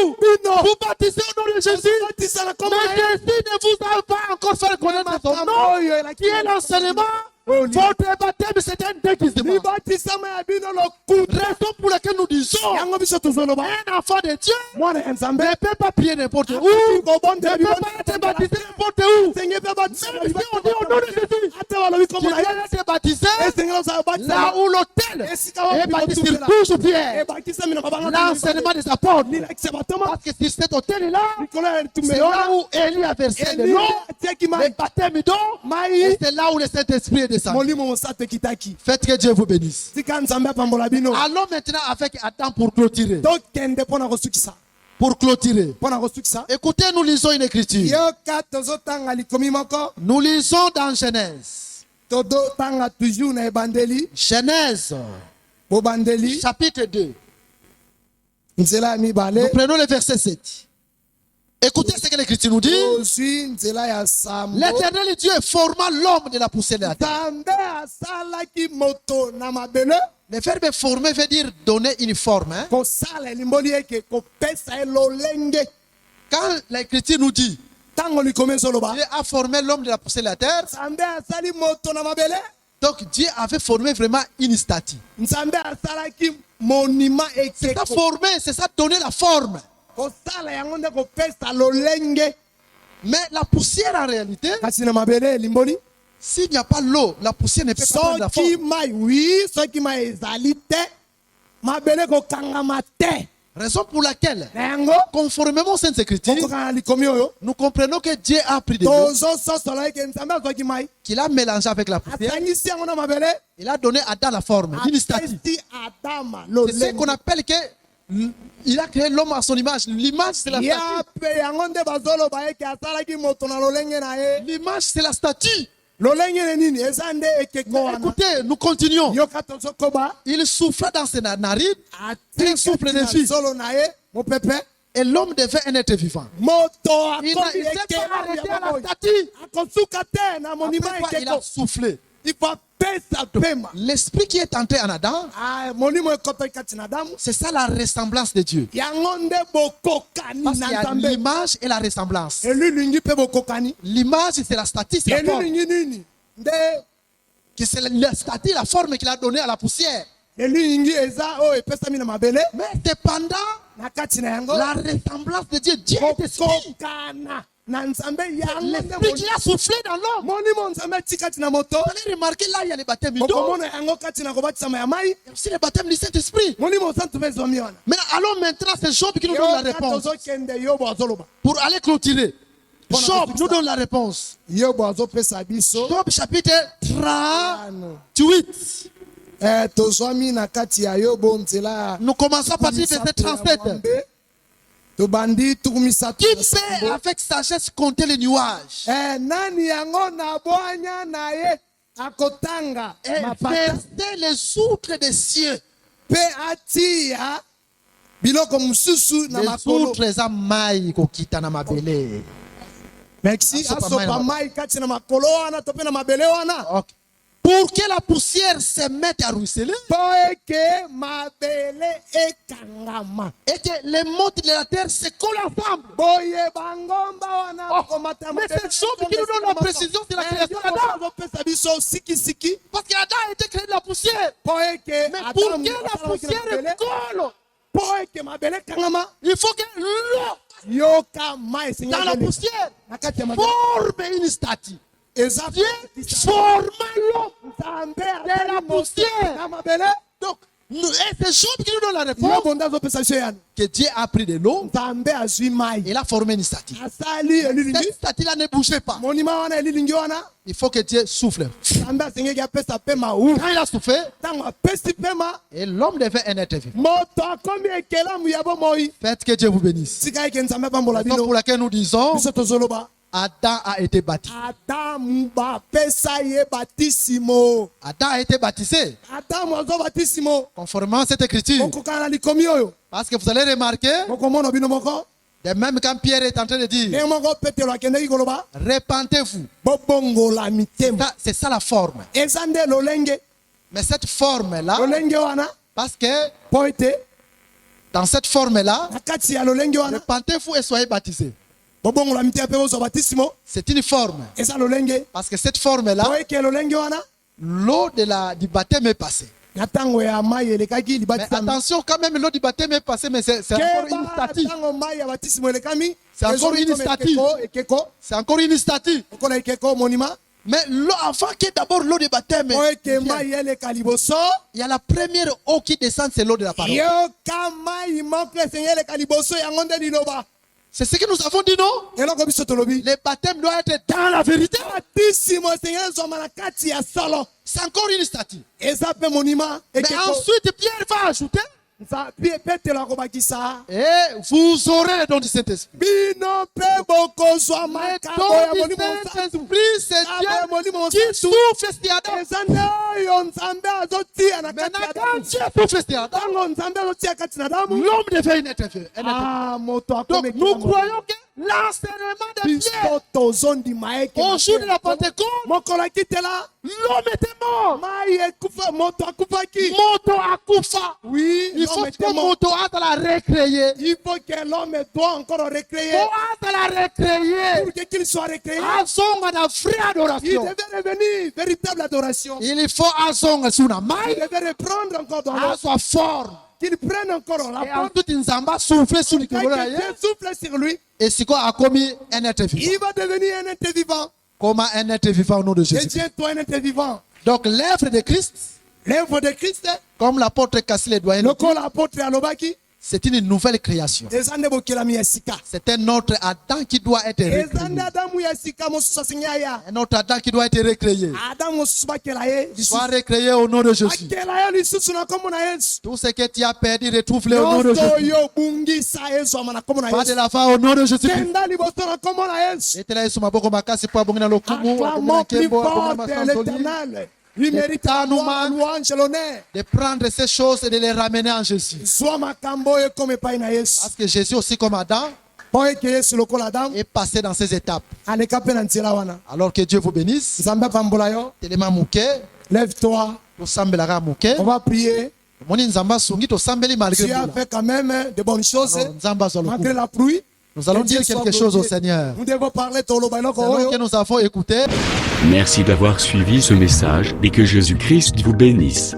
vous, vous baptisez au nom de Jésus. batisa na kombo Mais na ye Jésus ne vous a pas encore fait connaître son makambo nom, oyo qui est l'enseignement. Votre baptême, c'est un déguisement. libatisama ya bino lokuta Raison pour laquelle nous disons, yango biso tozoloba un enfant de Dieu mwana ya nzambe ne peut pas prier n'importe où, kobondela ne peut pas être baptisé n'importe où. senge mpe batisama Même si on dit au nom de Jésus, ata balobi tu kombo na ye dois être baptisé esengeli ozala là batisama où l'autel esika est wapi bâti sur botuzela 12 pierres. ebakisami na mabanga L'enseignement des apôtres. lilakisa batoma Parce que sur cet autel-là, likolo ya c'est litumelo là où Élie a versé de eli l'eau, atiaki le mai baptême d'eau, mai et c'est là où le Saint-Esprit est descendu. molimo mosato ekitaki Faites que Dieu vous bénisse. tika nzambe apambola bino Allons maintenant avec Adam pour clôturer. tokende mpo na kosukisa Pour clôturer. mpo na kosukisa Écoutez, nous lisons une écriture. yoka tozotanga likomi moko Nous lisons dans Genèse. tozotanga toujours na ebandeli Genèse, bobandeli chapitre 2. nzela ya Nous mibale prenons le verset 7. Écoutez ce que l'écriture nous dit. ozwi nzela ya sambo L'éternel Dieu forma l'homme de la poussière de la terre. nzambe asalaki moto na mabele Le verbe former veut dire donner une forme. Hein? kosala elimboli eke kopesa ye lolenge Quand l'écriture nous dit ntango likomi ezoloba Dieu a formé l'homme de la poussière de la terre, nzambe asali moto na mabele donc Dieu avait formé vraiment une statue. nzambe asalaki monima C'est ça ekeko former, c'est ça donner la forme. kosala yango nde kopesa lolenge Mais la poussière en réalité, kasi na mabele elimboli s'il n'y a pas l'eau, la poussière ne peut pas prendre la soki forme. mai wi soki mai ezali te mabele kokangama te Raison pour laquelle, na yango conformément aux Saintes Écritures, okokanga likomi oyo nous comprenons que Dieu a pris de l'eau, tozososola eke nzambe azwaki mai qu'il a mélangé avec la poussière, asangisi yango na mabele il a donné à Adam la forme d'une statue. apesi adama C'est ce qu'on lolenge appelle que il a créé l'homme à son image. L'image, c'est la ya statue. mpe yango nde bazoloba eke asalaki moto na lolenge na ye L'image, c'est la statue. lolenge ne nini eza nde ekeko Mais wana écoutez, nous continuons. yoka tozokoba Il souffla dans ses narines un souffle de atikati na vie. zolo na ye mopepe Et l'homme devait un être vivant. moto Il akomi ne s'est pas ekela arrêté ya à la boboyi. statue. akosuka te na monima Après quoi, il a ekeko soufflé. ifo apesa pema L'esprit qui est entré en Adam, molimo ekotaki kati na damu c'est ça la ressemblance de Dieu. yango nde bokokani Parce qu'il y na a nzambe l'image et la ressemblance. elilingi mpe bokokani L'image, c'est la statue, c'est la forme. elilingi nini nde Que c'est la statue, la forme qu'il a donnée à la poussière. elilingi eza oyo epesami na mabele Mais cependant, na kati na yango la ressemblance de Dieu, Dieu est esprit. kokokana na nzambe yango nde L'esprit qui a soufflé dans l'homme. molimo nzambe ati kati na moto Vous allez remarquer là, il y a les baptêmes d'eau. okomona yango kati na kobatisama ya mai Il y a aussi le baptême du Saint-Esprit. molimo santu mpe ezwami wana Mais allons maintenant, c'est Job qui nous donne la réponse. tozokende yobo azoloba Pour aller clôturer. Bon, Job on nous a donne la réponse. yobo azopesa biso Job chapitre ano 38. tozwami na kati ya yobo nzela Nous commençons à partir du verset 37. tobandi tuku misato Qui na peut sambo. avec sagesse compter les nuages? Nani yango na bwanya na ye akotanga Et mapata verser les outres des cieux. mpe atia biloko mosusu na Les makolo outres eza mai kokita na mabele. merci asopa mai kati na makolo wana to mpe na mabele wana Ok. Pour que la poussière se mette à ruisseler mpo eke mabele ekangama et que les mottes de la terre se collent ensemble. boye bangomba wana Oh, komata mais c'est Job qui nous donne la précision sur la création d'Adam. azopesa biso sikisiki Parce qu'Adam a été créé de la poussière. mpo eke Mais pour Adamu que la asalaki na poussière mabele, colle, mpo eke mabele ekangama il faut que l'eau yoka mai dans la esengeli poussière na kati ya mabele forme une statue. eza Dieu forma l'eau nzambe de la poussière. na mabele Donc, et c'est Job qui nous donne la réponse yobo nde azopesa biso yani que Dieu a pris de l'eau nzambe azwi mai et il a formé une statue. asali elilingi Cette statue-là ne bougeait pas. monima wana elilingi wana Il faut que Dieu souffle. nzambe asengeki apesa pema u Quand il a soufflé, ntango apesi pema et l'homme devait un être vivant. moto akomi ekelamu ya bomoi Faites que Dieu vous bénisse. tika eke nzambe apambola C'est pour bino laquelle nous disons biso tozoloba Adam a été baptisé. adamu bapesa ye batisimo Adam a été baptisé adamu azwa batisimo conformément à cette écriture. okokana na likomi oyo Parce que vous allez remarquer, okomona bino moko de même quand Pierre est en train de dire, ndenge moko petelo akendeki koloba répentez-vous. bobongola mitema C'est ça la forme. eza nde lolenge Mais cette forme-là, lolenge wana parce que mpo ete dans cette forme-là, na kati ya lolenge wana répentez-vous et soyez baptisés. bobongola mitema mpe bozwa batisimo C'est une forme. eza lolenge Parce que cette mpo forme-là, eke lolenge wana l'eau du baptême est passée. na ntango ya mai elekaki Mais libatisami attention, quand même, l'eau du baptême est passée, mais c'est encore une keba statue. ntango mai ya batisimo elekami C'est encore ezomi une comme statue. ekeko C'est encore une statue. okola ekeko monima Mais l'eau, avant que d'abord l'eau du baptême, mpo eke vienne, mai eleka liboso il y a la première eau qui descend, c'est l'eau de la parole. yoka mai moko esengi eleka liboso yango nde liloba C'est ce que nous avons dit, non? eloko biso tolobi Le baptême doit être dans la vérité. batisimo esengi ezwama na kati ya solo C'est encore une statue. eza mpe monima Mais ekeko ensuite, Pierre va ajouter, petelo akobakisa et vous aurez le don du Saint-Esprit. bino mpe bokozwa Le makambo ya don du molimo mosantu Saint-Esprit, c'est makambo ya Dieu molimo qui mosantu souffle sur Adam. eza nde oyo nzambe azotia na kati Maintenant, ya quand damu Dieu souffle sur Adam, ntango nzambe azotia kati na damu l'homme devient un être vivant. moto Donc, akomi nous croyons que l'enseignement de Pierre, biso tozondima eke au jour de la Pentecôte, mokolo akitela l'homme était mort. mai ekufa moto akufaki Moto akufa. oui Il faut l'homme que était mort. moto ata la recréer. Il faut que l'homme doit encore recréer Pour ata la recréer. pour qu'il soit recréé Azonga na vraie il adoration. devait revenir véritable adoration Il faut azonga sur la il main. devait reprendre encore dans l'eau Soit fort. qu'il prenne encore la Et porte ensuite, Nzamba souffle sur le quand cœur. Dieu souffle sur lui Et c'est quoi a commis un être vivant. il va devenir un être vivant Comment un être vivant au nom de et Jésus. tiens-toi un être vivant Donc l'œuvre de Christ, l'œuvre de Christ comme l'apôtre Cassé les doigts, lokola apôtre alobaki c'est une nouvelle création. eza nde bokelami ya sika C'est un autre Adam qui doit être eza nde recréé. adamu ya sika mosusu asengi aya Un autre Adam qui doit être recréé. adamu mosusu bakela ye Sois lisusu recréé au nom de Jésus. bakela ye lisusu na kombo na yesu Tout ce que tu as perdu, retrouve-le au nom de nyonso Jésus. oyo obungisa ezwama na kombo na Pas de yesu l'avant au nom de Jésus. kenda liboso na kombo na yesu Etela Yesu maboko makasi po abongi na lokumu, abongi na acclamons plus kembo, abongi fort na masansoli. l'éternel il mérite la gloire, louange, l'honneur De prendre ces choses et de les ramener en Jésus. zwa makambo oyo ekoma epai na yesu Parce que Jésus aussi comme Adam mpo eke yesu lokola adamu est passé dans ces étapes. aleka mpe na nzela wana Alors que Dieu vous bénisse. nzambe apambola yo Telema muke, lève-toi tosambelaka muke. on va prier Moni nzamba sungi tosambeli malgré tu as tout. fait quand même de bonnes choses Alors, nzamba zwa malgré lokumu. la pluie. Nous allons Que Dieu dire quelque soit chose au glorifié. Seigneur. Nous devons parler toloba eloko Selon oyo. que nous avons écouté. Merci d'avoir suivi ce message et que Jésus-Christ vous bénisse.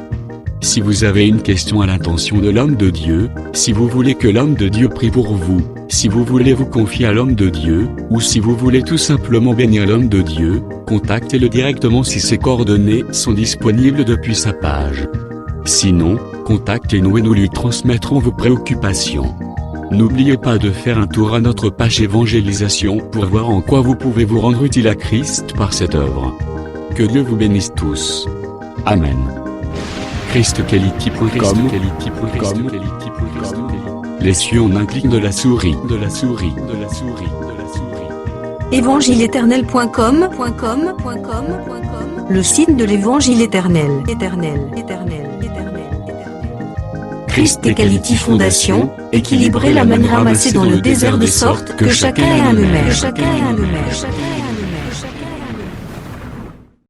Si vous avez une question à l'intention de l'homme de Dieu, si vous voulez que l'homme de Dieu prie pour vous, si vous voulez vous confier à l'homme de Dieu, ou si vous voulez tout simplement bénir l'homme de Dieu, contactez-le directement si ses coordonnées sont disponibles depuis sa page. Sinon, contactez-nous et nous lui transmettrons vos préoccupations. N'oubliez pas de faire un tour à notre page évangélisation pour voir en quoi vous pouvez vous rendre utile à Christ par cette œuvre. Que Dieu vous bénisse tous. Amen. ChristKelity.com. Les cieux en un clic de la souris. Évangile-éternel.com, le site de l'évangile éternel. Christ et Quality Fondation, équilibrer la manne ramassée dans le désert de sorte que chacun ait un eumère.